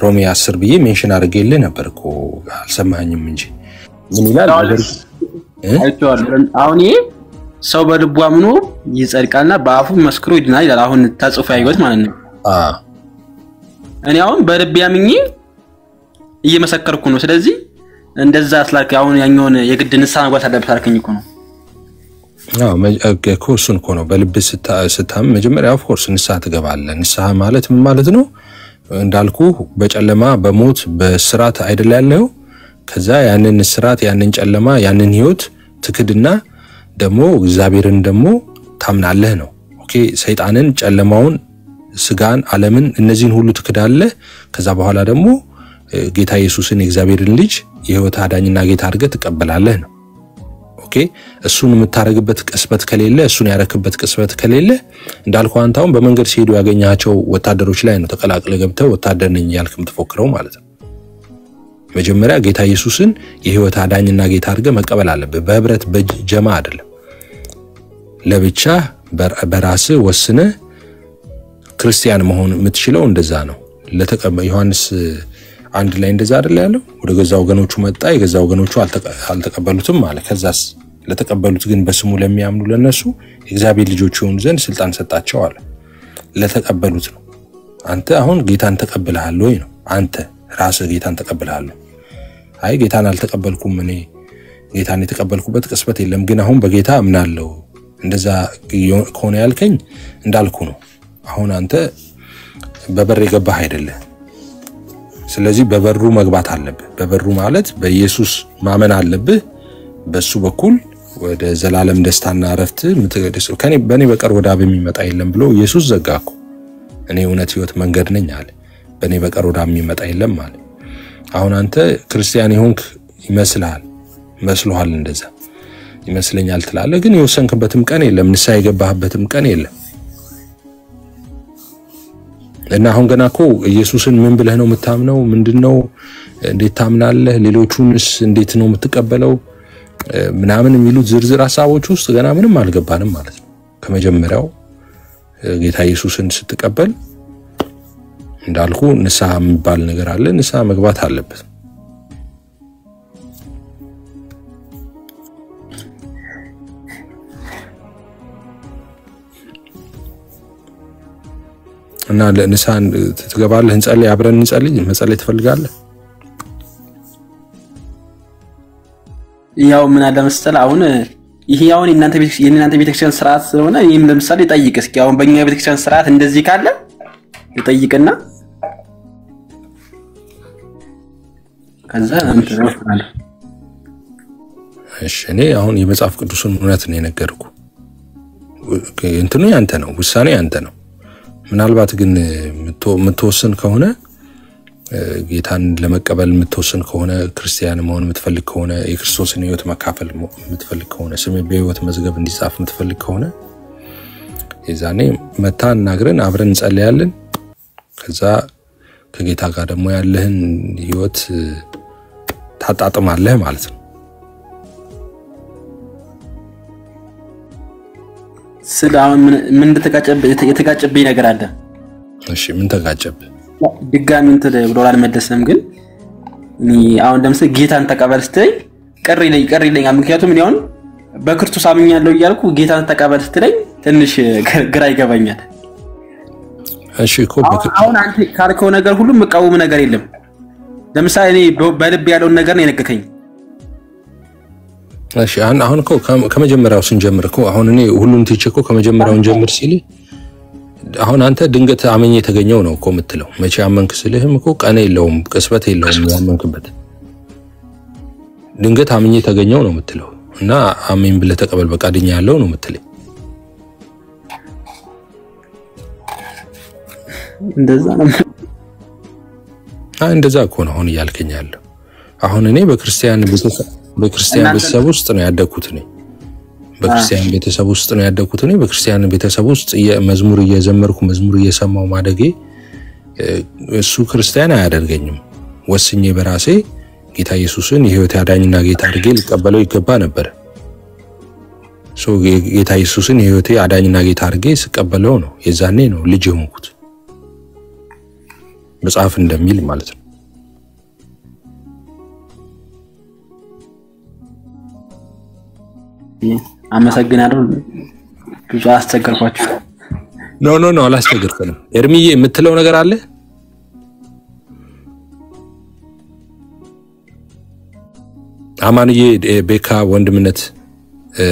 ሮሜ 10 ብዬ ሜንሽን አድርጌልህ ነበርኮ አልሰማኝም እንጂ ምን ይላል ነገር አይቷል አሁን ይሄ ሰው በልቡ አምኖ ይጸድቃልና በአፉ መስክሮ ይድናል ይላል አሁን ተጽፎ ያይወት ማለት ነው እኔ አሁን በልብ ያምኜ እየመሰከርኩ ነው ስለዚህ እንደዛ አስላክ አሁን ያኛውን የግድ ንስሐ መግባት አለበት አልከኝ እኮ ነው ኮርሱን እኮ ነው በልብ ስታም መጀመሪያ ኦፍ ኮርስ ንስሐ ትገባለህ ንስሐ ማለት ምን ማለት ነው እንዳልኩ በጨለማ በሞት በስራት አይደል ያለው ከዛ ያንን ስራት ያንን ጨለማ ያንን ህይወት ትክድና ደሞ እግዚአብሔርን ደሞ ታምናለህ ነው ኦኬ ሰይጣንን ጨለማውን ስጋን ዓለምን እነዚህን ሁሉ ትክዳለህ ከዛ በኋላ ደሞ ጌታ ኢየሱስን የእግዚአብሔርን ልጅ የህይወት አዳኝና ጌታ አድርገህ ተቀበላለህ ነው ኦኬ እሱን የምታረግበት ቅስበት ከሌለ እሱን ያረክበት ቅስበት ከሌለ እንዳልኩ አንታውን በመንገድ ሲሄዱ ያገኛቸው ወታደሮች ላይ ነው ተቀላቅለ ገብተው ወታደር ነኝ ያልክም ተፎክረው ማለት ነው መጀመሪያ ጌታ ኢየሱስን የህይወት አዳኝና ጌታ አድርገህ መቀበል አለብህ በህብረት በጀማ አይደለም ለብቻ በራስ ወስነ ክርስቲያን መሆን የምትችለው እንደዛ ነው ለተቀበል ዮሐንስ አንድ ላይ እንደዛ አይደል ያለው ወደ ገዛ ወገኖቹ መጣ የገዛ ወገኖቹ አልተቀበሉትም ማለት ከዛስ ለተቀበሉት ግን በስሙ ለሚያምኑ ለነሱ እግዚአብሔር ልጆች ይሆኑ ዘንድ ስልጣን ሰጣቸው አለ ለተቀበሉት ነው አንተ አሁን ጌታን ተቀበልሃል ወይ ነው አንተ ራስህ ጌታን ተቀበልሃል አይ ጌታን አልተቀበልኩም እኔ ጌታን የተቀበልኩበት ቅስበት የለም ግን አሁን በጌታ አምናለሁ እንደዛ ከሆነ ያልከኝ እንዳልኩ ነው አሁን አንተ በበር የገባህ አይደለም ስለዚህ በበሩ መግባት አለብህ በበሩ ማለት በኢየሱስ ማመን አለብህ በሱ በኩል ወደ ዘላለም ደስታና ረፍት ምትገደሰው በኔ በቀር ወደ አብ የሚመጣ የለም ብሎ ኢየሱስ ዘጋኩ እኔ እውነት ህይወት መንገድ ነኝ አለ በኔ በቀር ወደ አብ የሚመጣ የለም አለ አሁን አንተ ክርስቲያን ይሆንክ ይመስልሃል እንደዛ ይመስለኛል ትላለህ ግን የወሰንክበትም ቀን የለም ንስሐ የገባህበትም ቀን የለም እና አሁን ገና እኮ ኢየሱስን ምን ብለህ ነው የምታምነው ምንድነው እንዴት ታምናለህ ሌሎቹንስ እንዴት ነው የምትቀበለው ምናምን የሚሉት ዝርዝር ሐሳቦች ውስጥ ገና ምንም አልገባንም ማለት ነው ከመጀመሪያው ጌታ ኢየሱስን ስትቀበል እንዳልኩ ንስሐ የሚባል ነገር አለ ንስሐ መግባት አለበት እና ለንስሐ ትገባለህ እንጸልይ አብረን እንጸልይ መጸለይ ትፈልጋለህ ያው ምን አለ መሰለህ አሁን ይሄ አሁን የእናንተ ቤተክርስቲያን ስርዓት ስለሆነ ይሄም ለምሳሌ ጠይቅ እስኪ አሁን በእኛ ቤተክርስቲያን ስርዓት እንደዚህ ካለ ልጠይቅና ከዛ አንተ ረፍናል። እሺ እኔ አሁን የመጽሐፍ ቅዱስን እውነት ነው የነገርኩ። እንትኑ ያንተ ነው፣ ውሳኔ ያንተ ነው። ምናልባት ግን የምትወስን ከሆነ ጌታን ለመቀበል የምትወስን ከሆነ ክርስቲያን መሆን የምትፈልግ ከሆነ የክርስቶስን ሕይወት መካፈል የምትፈልግ ከሆነ ስም በሕይወት መዝገብ እንዲጻፍ የምትፈልግ ከሆነ የዛኔ መታ እናግረን አብረን እንጸልያለን። ከዛ ከጌታ ጋር ደግሞ ያለህን ሕይወት ታጣጥማለህ ማለት ነው። ስለአሁን ምን የተጋጨብኝ ነገር አለ? እሺ ምን ተጋጨብህ? ድጋሚ እንትን ብሎ አልመለሰም። ግን እኔ አሁን ለምሳሌ ጌታን ተቀበል ስትለኝ ቅር ይለኛል። ምክንያቱም እኔ አሁን በክርስቶስ አምኛለሁ እያልኩ ጌታን ተቀበል ስትለኝ ትንሽ ግራ ይገባኛል። እሺ እኮ አሁን አንተ ካልከው ነገር ሁሉ መቃወም ነገር የለም። ለምሳሌ እኔ በልብ ያለውን ነገር ነው የነገርከኝ። እሺ አሁን እኮ ከመጀመሪያው ስንጀምር እኮ አሁን እኔ ሁሉን ትቼ እኮ ከመጀመሪያው እንጀምር ሲል አሁን አንተ ድንገት አመኝ የተገኘው ነው እኮ የምትለው። መቼ አመንክ ስልህም እኮ ቀን የለውም ቅስበት የለውም ያመንክበት። ድንገት አመኝ የተገኘው ነው የምትለው እና አመኝ ብለህ ተቀበል በቃ ድኛለሁ ነው የምትለኝ። እንደዛ ነው። እንደዛ እኮ ነው አሁን እያልከኝ ያለው። አሁን እኔ በክርስቲያን ቤተሰብ ውስጥ ነው ያደግኩት ነኝ። በክርስቲያን ቤተሰብ ውስጥ ነው ያደግኩት ነኝ። በክርስቲያን ቤተሰብ ውስጥ መዝሙር እየዘመርኩ መዝሙር እየሰማው ማደጌ እሱ ክርስቲያን አያደርገኝም። ወስኜ በራሴ ጌታ ኢየሱስን የሕይወት አዳኝና ጌታ አድርጌ ልቀበለው ይገባ ነበር። ጌታ ኢየሱስን የሕይወቴ አዳኝና ጌታ አድርጌ ስቀበለው ነው የዛኔ ነው ልጅ ሆንኩት መጽሐፍ እንደሚል ማለት ነው። አመሰግናለሁ። ብዙ አስተገርኳችሁ። ኖ አላስተገርከንም። ኤርሚዬ የምትለው ነገር አለ? አማንዬ፣ ቤካ፣ ወንድምነት፣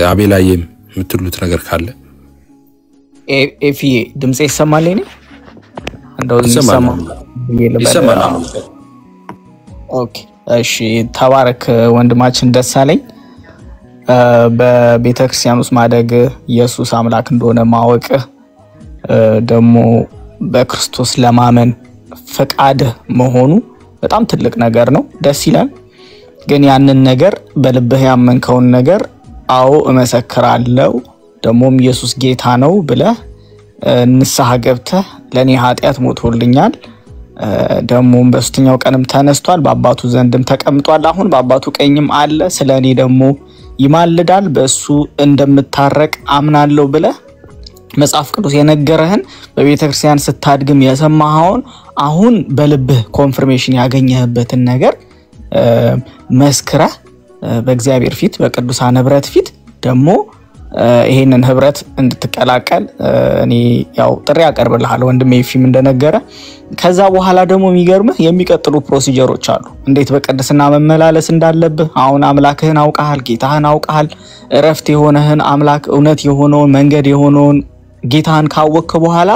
አቤላዬም የምትሉት ነገር ካለ ኤፊዬ ድምጼ ይሰማል? እኔ እንደው ይሰማል። ኦኬ እሺ፣ ተባረክ ወንድማችን ደሳለኝ። በቤተክርስቲያን ውስጥ ማደግ ኢየሱስ አምላክ እንደሆነ ማወቅ ደግሞ በክርስቶስ ለማመን ፈቃድ መሆኑ በጣም ትልቅ ነገር ነው። ደስ ይላል። ግን ያንን ነገር በልብህ ያመንከውን ነገር አዎ እመሰክራለሁ ደግሞም ኢየሱስ ጌታ ነው ብለህ ንስሐ ገብተህ ለኔ ኃጢአት ሞቶልኛል ደግሞም በሶስተኛው ቀንም ተነስቷል በአባቱ ዘንድም ተቀምጧል አሁን በአባቱ ቀኝም አለ ስለኔ ደግሞ ይማልዳል በእሱ እንደምታረቅ አምናለሁ ብለህ መጽሐፍ ቅዱስ የነገረህን በቤተክርስቲያን ስታድግም የሰማኸውን አሁን በልብህ ኮንፈርሜሽን ያገኘህበትን ነገር መስክረህ በእግዚአብሔር ፊት በቅዱሳን ህብረት ፊት ደግሞ ይሄንን ህብረት እንድትቀላቀል እኔ ያው ጥሪ ያቀርብልሃለሁ ወንድሜ ይፊም እንደነገረ ከዛ በኋላ ደግሞ የሚገርምህ የሚቀጥሉ ፕሮሲጀሮች አሉ እንዴት በቅድስና መመላለስ እንዳለብህ አሁን አምላክህን አውቀሃል ጌታህን አውቀሃል እረፍት የሆነህን አምላክ እውነት የሆነውን መንገድ የሆነውን ጌታህን ካወቅክ በኋላ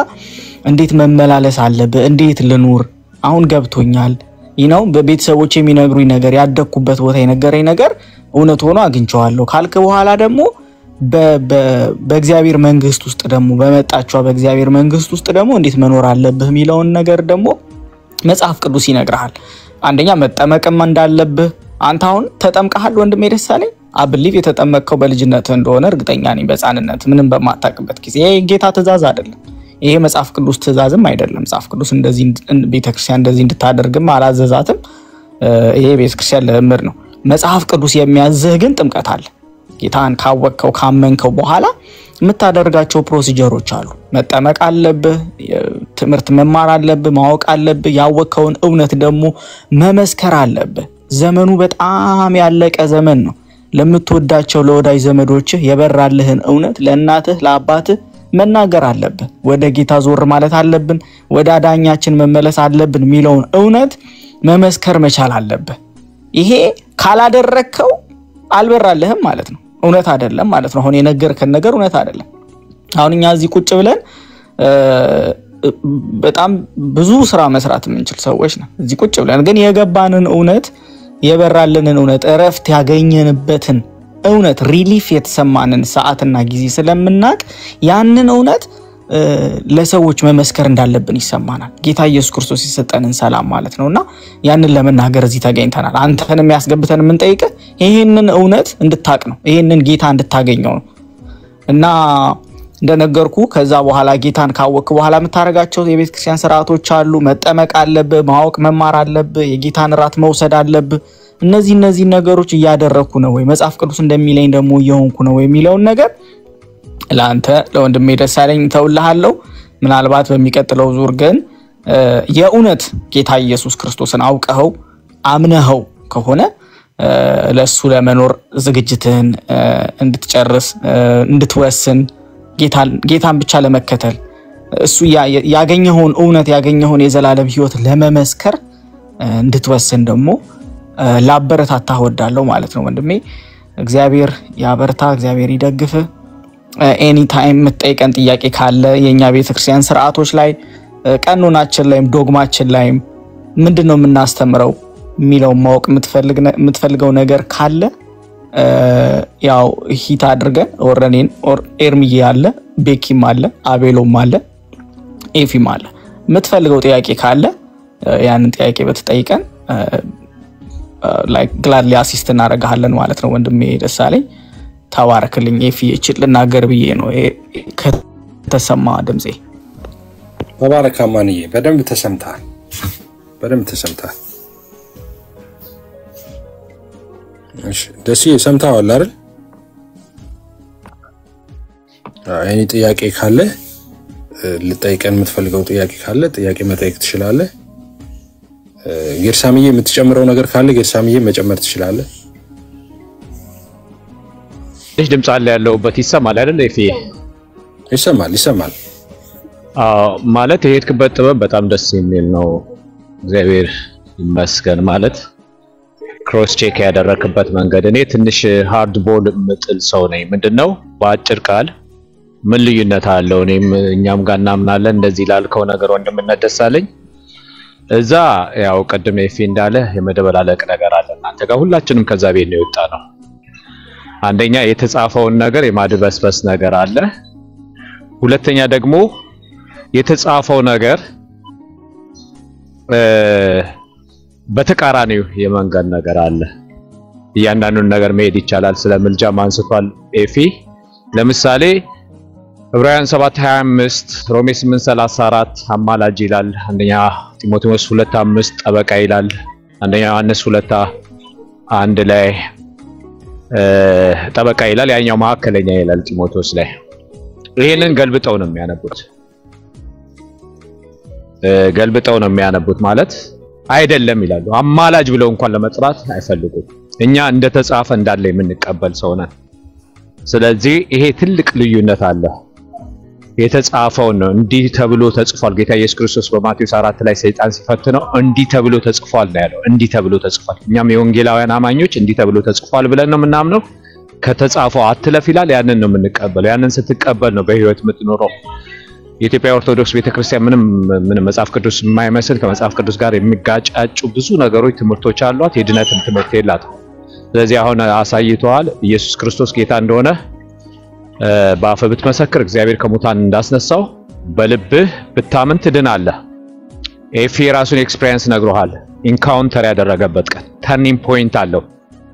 እንዴት መመላለስ አለብህ እንዴት ልኑር አሁን ገብቶኛል ይነው በቤተሰቦች የሚነግሩኝ ነገር ያደኩበት ቦታ የነገረኝ ነገር እውነት ሆኖ አግኝቻለሁ ካልክ በኋላ ደግሞ በእግዚአብሔር መንግስት ውስጥ ደግሞ በመጣቸው በእግዚአብሔር መንግስት ውስጥ ደግሞ እንዴት መኖር አለብህ ሚለውን ነገር ደግሞ መጽሐፍ ቅዱስ ይነግራል አንደኛ መጠመቅም እንዳለብህ አንተ አሁን ተጠምቀሃል ወንድሜ ደሳለኝ አብሊቭ የተጠመቀው በልጅነት እንደሆነ እርግጠኛ ነኝ በጻንነት ምንም በማታውቅበት ጊዜ ጌታ ትእዛዝ አይደለም ይሄ መጽሐፍ ቅዱስ ትእዛዝም አይደለም መጽሐፍ ቅዱስ እንደዚህ ቤተክርስቲያን እንደዚህ እንድታደርግም አላዘዛትም ይሄ ቤተክርስቲያን ለምር ነው መጽሐፍ ቅዱስ የሚያዝህ ግን ጥምቀት አለ ጌታን ካወቅከው ካመንከው በኋላ የምታደርጋቸው ፕሮሲጀሮች አሉ መጠመቅ አለብህ ትምህርት መማር አለብህ ማወቅ አለብህ ያወቅከውን እውነት ደግሞ መመስከር አለብህ ዘመኑ በጣም ያለቀ ዘመን ነው ለምትወዳቸው ለወዳጅ ዘመዶችህ የበራልህን እውነት ለእናትህ ለአባትህ መናገር አለብህ ወደ ጌታ ዞር ማለት አለብን ወደ አዳኛችን መመለስ አለብን ሚለውን እውነት መመስከር መቻል አለብህ ይሄ ካላደረከው አልበራልህም ማለት ነው እውነት አይደለም ማለት ነው አሁን የነገርከን ነገር እውነት አይደለም አሁን እኛ እዚህ ቁጭ ብለን በጣም ብዙ ስራ መስራት የምንችል ሰዎች ነው እዚህ ቁጭ ብለን ግን የገባንን እውነት የበራልንን እውነት እረፍት ያገኘንበትን እውነት ሪሊፍ የተሰማንን ሰዓትና ጊዜ ስለምናቅ ያንን እውነት ለሰዎች መመስከር እንዳለብን ይሰማናል ጌታ ኢየሱስ ክርስቶስ የሰጠንን ሰላም ማለት ነውና ያንን ለመናገር እዚህ ተገኝተናል አንተንም ያስገብተን ምን ጠይቀ ይሄንን እውነት እንድታቅ ነው ይሄንን ጌታ እንድታገኘው ነው እና እንደነገርኩ ከዛ በኋላ ጌታን ካወቅክ በኋላ መታረጋቸው የቤተ ክርስቲያን ሥርዓቶች አሉ መጠመቅ አለብህ ማወቅ መማር አለብህ የጌታን ራት መውሰድ አለብህ እነዚህ ነገሮች እያደረኩ ነው ወይ መጽሐፍ ቅዱስ እንደሚለኝ ደሞ እየሆንኩ ነው ወይ የሚለው ነገር ላንተ ለወንድሜ ደሳለኝ ተውልሃለሁ ምናልባት በሚቀጥለው ዙር ግን የእውነት ጌታ ኢየሱስ ክርስቶስን አውቀኸው አምነኸው ከሆነ ለሱ ለመኖር ዝግጅትህን እንድትጨርስ እንድትወስን ጌታን ብቻ ለመከተል እሱ ያገኘውን እውነት ያገኘውን የዘላለም ህይወት ለመመስከር እንድትወስን ደሞ ላበረታታ ወዳለው ማለት ነው ወንድሜ እግዚአብሔር ያበርታ እግዚአብሔር ይደግፍ ኤኒ ታይም መጠይቀን ጥያቄ ካለ የኛ ቤተክርስቲያን ሥርዓቶች ላይ ቀኖናችን ላይም ዶግማችን ላይም ምንድነው የምናስተምረው ሚለው ማወቅ የምትፈልገው ነገር ካለ ያው ሂት አድርገን ኦረኔን ኦር ኤርሚዬ አለ ቤኪም አለ አቤሎም አለ ኤፊም አለ የምትፈልገው ጥያቄ ካለ ያንን ጥያቄ በተጠይቀን ላይክ ግላድሊ አሲስት እናደርጋለን ማለት ነው ወንድሜ ደሳለኝ ተባረክልኝ ኤፊ እቺ ልናገር ብዬ ነው ከተሰማ ድምጼ ተባረክ አማንዬ በደንብ ተሰምታል እሺ ደስ ሰምታዋል አይደል አይኔ ጥያቄ ካለ ልጠይቀን የምትፈልገው ጥያቄ ካለ ጥያቄ መጠየቅ ትችላለህ ጌርሳምዬ የምትጨምረው ነገር ካለ ጌርሳምዬ መጨመር ትችላለህ እሺ ድምጽ አለ ያለውበት ይሰማል አይደል ኤፊ ይሰማል ማለት የሄድክበት ጥበብ በጣም ደስ የሚል ነው እግዚአብሔር ይመስገን ማለት ክሮስ ቼክ ያደረክበት መንገድ እኔ ትንሽ ሃርድ ቦል ምጥል ሰው ነኝ ምንድነው በአጭር ቃል ምን ልዩነት አለው እኛም ጋር እናምናለን እንደዚህ ላልከው ነገር ወንድምነት ደሳለኝ እዛ ያው ቀደም ኤፊ እንዳለ የመደበላለቅ ነገር አለ እናንተ ጋር ሁላችንም ከዛ ቤት ነው የወጣ ነው አንደኛ የተጻፈውን ነገር የማድበስበስ ነገር አለ ሁለተኛ ደግሞ የተጻፈው ነገር በተቃራኒው የመንገድ ነገር አለ ያንዳንዱን ነገር መሄድ ይቻላል ስለምልጃ ማንስቷል ኤፊ ለምሳሌ ዕብራውያን 7:25 ሮሜ 8:34 አማላጅ ይላል አንደኛ ጢሞቴዎስ 2:5 ጠበቃ ይላል አንደኛ ዮሐንስ 2:1 ላይ ጠበቃ ይላል ያኛው ማዕከለኛ ይላል ጢሞቴዎስ ላይ ይሄንን ገልብጠው ነው የሚያነቡት ማለት አይደለም ይላሉ አማላጅ ብለው እንኳን ለመጥራት አይፈልጉም እኛ እንደተጻፈ እንዳለ የምንቀበል ሰው ነን ስለዚህ ይሄ ትልቅ ልዩነት አለ የተጻፈው ነው እንዲህ ተብሎ ተጽፏል ጌታ ኢየሱስ ክርስቶስ በማቴዎስ 4 ላይ ሰይጣን ሲፈትነው እንዲህ ተብሎ ተጽፏል ነው ያለው እንዲህ ተብሎ ተጽፏል እኛም የወንጌላውያን አማኞች እንዲህ ተብሎ ተጽፏል ብለን ነው የምናምነው ከተጻፈው አትለፍ ይላል ያንን ነው የምንቀበለው ያንን ስትቀበል ነው በህይወት የምትኖረው የኢትዮጵያ ኦርቶዶክስ ቤተክርስቲያን ምንም መጽሐፍ ቅዱስ የማይመስል ከመጽሐፍ ቅዱስ ጋር የሚጋጫጩ ብዙ ነገሮች ትምህርቶች አሏት የድነትን ትምህርት የላትም ስለዚህ አሁን አሳይቷል ኢየሱስ ክርስቶስ ጌታ እንደሆነ በአፈ ብትመሰክር እግዚአብሔር ከሙታን እንዳስነሳው በልብህ ብታምን ትድናለህ ኤፊ ራሱን ኤክስፒሪየንስ ነግሮሃል ኢንካውንተር ያደረገበት ቀን ተርኒንግ ፖይንት አለው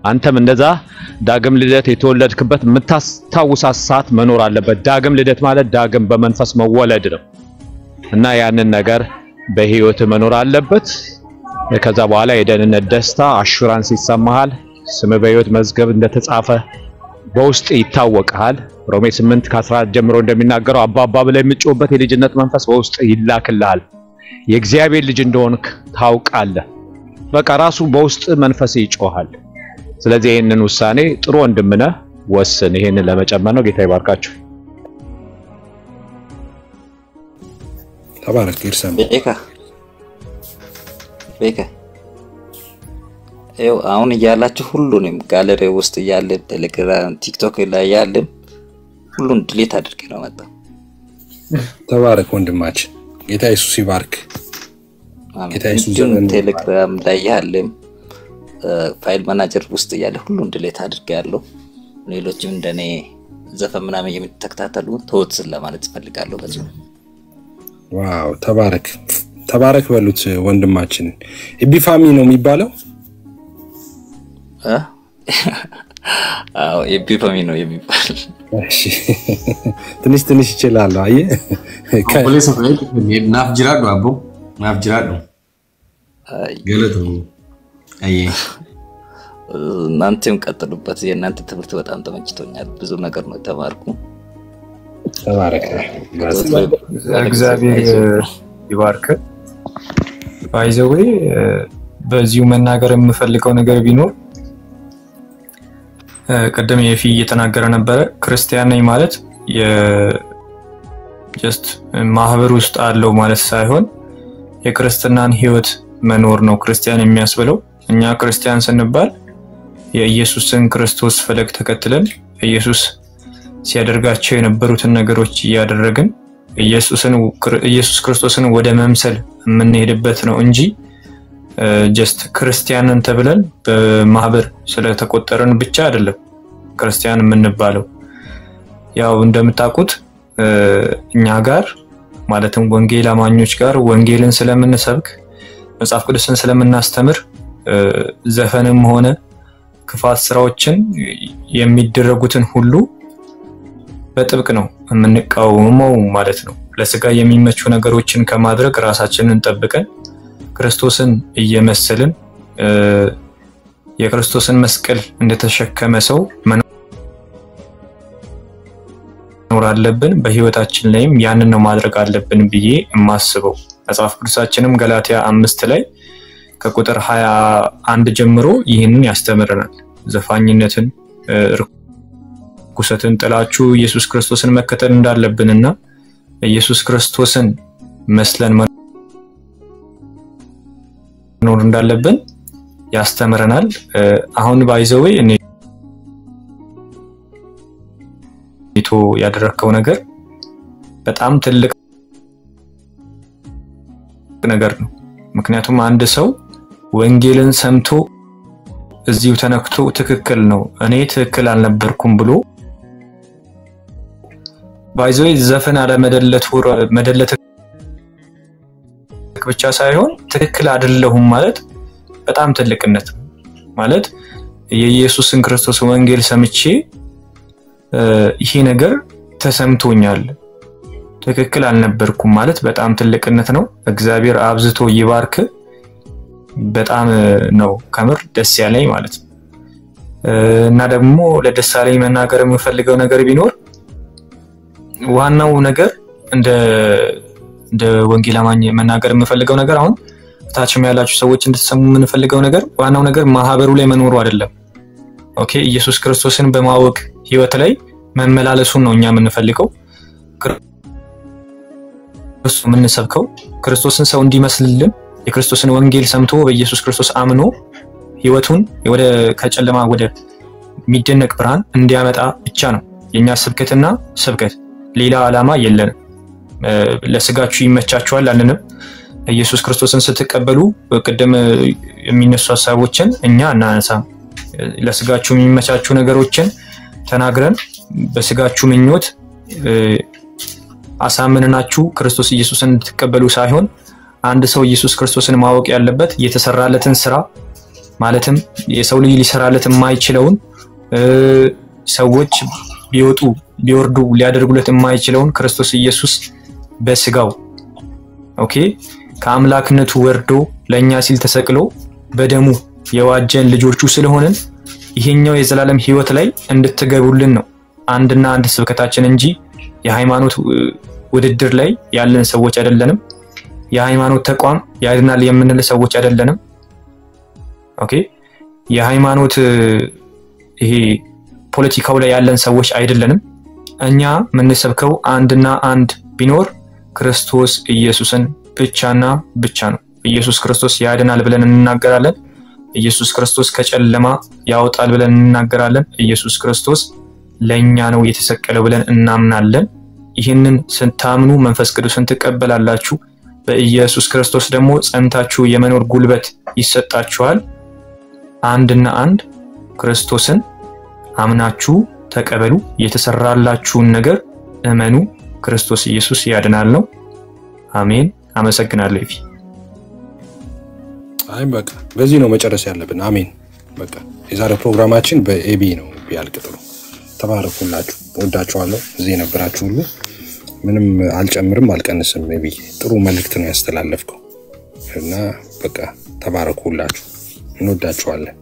አንተም እንደዛ ዳግም ልደት የተወለድክበት የምታስታውሳት ሰዓት መኖር አለበት ዳግም ልደት ማለት ዳግም በመንፈስ መወለድ ነው እና ያንን ነገር በህይወት መኖር አለበት ከዛ በኋላ የደህንነት ደስታ አሹራንስ ይሰማሃል ስም በህይወት መዝገብ እንደተጻፈ በውስጥ ይታወቃል ሮሜ 8:14 ጀምሮ እንደሚናገረው አባባ ብለህ የምትጮህበት የልጅነት መንፈስ በውስጥ ይላክልሃል የእግዚአብሔር ልጅ እንደሆንክ ታውቃለህ በቃ ራሱ በውስጥ መንፈስ ይጮሃል ስለዚህ ይሄንን ውሳኔ ጥሩ ወንድምነ ወስን ይሄንን ለመጨመር ነው ጌታ ይባርካችሁ ተባረክ ይርሰም ቤካ አሁን ያላችሁ ሁሉንም ጋለሪ ውስጥ ያለ ቴሌግራም ቲክቶክ ላይ ያለ ሁሉን ዲሊት አድርጌ ነው መጣ ተባረክ ወንድማችን ጌታ ኢየሱስ ይባርክ። ጌታ ኢየሱስ ቴሌግራም ላይ ያለም ፋይል ማናጀር ውስጥ ያለ ሁሉ ዲሌት አድርጌያለሁ። ሌሎችም እንደኔ ዘፈን ምናምን የምትተከታተሉ ተወት ለማለት ፈልጋለሁ በዚህ። ዋው ተባረክ ተባረክ በሉት ወንድማችን። ኢቢፋሚ ነው የሚባለው? አዎ ኢቢፋሚ ነው የሚባል። እሺ ትንሽ ይችላል። አየ ፖሊስ ነው ናፍ ጅራዶ አቦ ናፍ ጅራዶ ገለቱ አየ እናንተም ቀጥሉበት። የእናንተ ትምህርት በጣም ተመችቶኛል። ብዙ ነገር ነው ተማርኩ። ተባረክ። እግዚአብሔር ይባርክ። ባይዘዌ በዚሁ መናገር የምፈልገው ነገር ቢኖር ቀደም የፊ እየተናገረ ነበረ። ክርስቲያን ነኝ ማለት ጀስት ማህበር ውስጥ አለው ማለት ሳይሆን የክርስትናን ህይወት መኖር ነው ክርስቲያን የሚያስብለው። እኛ ክርስቲያን ስንባል የኢየሱስን ክርስቶስ ፈለግ ተከትለን ኢየሱስ ሲያደርጋቸው የነበሩትን ነገሮች እያደረግን ኢየሱስ ክርስቶስን ወደ መምሰል የምንሄድበት ነው እንጂ ጀስት ክርስቲያንን ተብለን በማህበር ስለተቆጠረን ብቻ አይደለም ክርስቲያን የምንባለው። ያው እንደምታውቁት እኛ ጋር ማለትም ወንጌል አማኞች ጋር ወንጌልን ስለምንሰብክ መጽሐፍ ቅዱስን ስለምናስተምር ዘፈንም ሆነ ክፋት ስራዎችን የሚደረጉትን ሁሉ በጥብቅ ነው የምንቃወመው ማለት ነው። ለስጋ የሚመቹ ነገሮችን ከማድረግ ራሳችንን ጠብቀን ክርስቶስን እየመሰልን የክርስቶስን መስቀል እንደተሸከመ ሰው መኖር አለብን። በህይወታችን ላይም ያንን ነው ማድረግ አለብን ብዬ የማስበው። መጽሐፍ ቅዱሳችንም ገላትያ 5 ላይ ከቁጥር 21 ጀምሮ ይህንን ያስተምረናል። ዘፋኝነትን፣ ርኩሰትን ጥላችሁ ኢየሱስ ክርስቶስን መከተል እንዳለብንና ኢየሱስ ክርስቶስን መስለን መኖር እንዳለብን ያስተምረናል። አሁን ባይዘዌ እኔቶ ያደረከው ነገር በጣም ትልቅ ነገር ነው። ምክንያቱም አንድ ሰው ወንጌልን ሰምቶ እዚሁ ተነክቶ ትክክል ነው እኔ ትክክል አልነበርኩም ብሎ ባይዘዌ ዘፈን መደለት ብቻ ሳይሆን ትክክል አይደለሁም ማለት በጣም ትልቅነት ማለት የኢየሱስን ክርስቶስ ወንጌል ሰምቼ ይሄ ነገር ተሰምቶኛል ትክክል አልነበርኩም ማለት በጣም ትልቅነት ነው። እግዚአብሔር አብዝቶ ይባርክ። በጣም ነው ከምር ደስ ያለኝ ማለት ነው። እና ደግሞ ለደሳለኝ መናገር የምፈልገው ነገር ቢኖር ዋናው ነገር እንደ ወንጌል አማኝ መናገር የምፈልገው ነገር አሁን ታችም ያላችሁ ሰዎች እንድትሰሙ የምንፈልገው ነገር ዋናው ነገር ማህበሩ ላይ መኖሩ አይደለም። ኦኬ ኢየሱስ ክርስቶስን በማወቅ ህይወት ላይ መመላለሱን ነው እኛ የምንፈልገው። ክርስቶስ የምንሰብከው ክርስቶስን ሰው እንዲመስልልን የክርስቶስን ወንጌል ሰምቶ በኢየሱስ ክርስቶስ አምኖ ህይወቱን ወደ ከጨለማ ወደ የሚደነቅ ብርሃን እንዲያመጣ ብቻ ነው የኛ ስብከትና ስብከት። ሌላ ዓላማ የለንም። ለስጋችሁ ይመቻችኋል አንንም ኢየሱስ ክርስቶስን ስትቀበሉ በቀደም የሚነሱ ሐሳቦችን እኛ እናነሳም። ለስጋችሁ የሚመቻቹ ነገሮችን ተናግረን በስጋችሁ ምኞት አሳምነናችሁ ክርስቶስ ኢየሱስን እንድትቀበሉ ሳይሆን አንድ ሰው ኢየሱስ ክርስቶስን ማወቅ ያለበት የተሰራለትን ስራ ማለትም የሰው ልጅ ሊሰራለት የማይችለውን ሰዎች ቢወርዱ ሊያደርጉለት የማይችለውን ክርስቶስ ኢየሱስ በስጋው ኦኬ ከአምላክነቱ ወርዶ ለኛ ሲል ተሰቅሎ በደሙ የዋጀን ልጆቹ ስለሆነን ይሄኛው የዘላለም ህይወት ላይ እንድትገቡልን ነው አንድና አንድ ስብከታችን እንጂ የሃይማኖት ውድድር ላይ ያለን ሰዎች አይደለንም። የሃይማኖት ተቋም ያድናል የምንል ሰዎች አይደለንም። ኦኬ የሃይማኖት ይሄ ፖለቲካው ላይ ያለን ሰዎች አይደለንም። እኛ የምንሰብከው አንድና አንድ ቢኖር ክርስቶስ ኢየሱስን ብቻና ብቻ ነው። ኢየሱስ ክርስቶስ ያድናል ብለን እንናገራለን። ኢየሱስ ክርስቶስ ከጨለማ ያወጣል ብለን እንናገራለን። ኢየሱስ ክርስቶስ ለኛ ነው የተሰቀለው ብለን እናምናለን። ይህንን ስንታምኑ መንፈስ ቅዱስን ትቀበላላችሁ። በኢየሱስ ክርስቶስ ደግሞ ጸንታችሁ የመኖር ጉልበት ይሰጣችኋል። አንድና አንድ ክርስቶስን አምናችሁ ተቀበሉ። የተሰራላችሁን ነገር እመኑ። ክርስቶስ ኢየሱስ ያድናል ነው። አሜን። አመሰግናለሁ። ይፊ አይ በቃ በዚህ ነው መጨረስ ያለብን። አሜን። በቃ የዛሬ ፕሮግራማችን በኤቢ ነው ቢያልቅጥሩ። ተባረኩላችሁ። ወዳችኋለሁ። እዚህ የነበራችሁ ሁሉ ምንም አልጨምርም አልቀንስም። ኤቢ ጥሩ መልእክት ነው ያስተላለፍከው እና በቃ ተባረኩላችሁ። እንወዳችኋለን።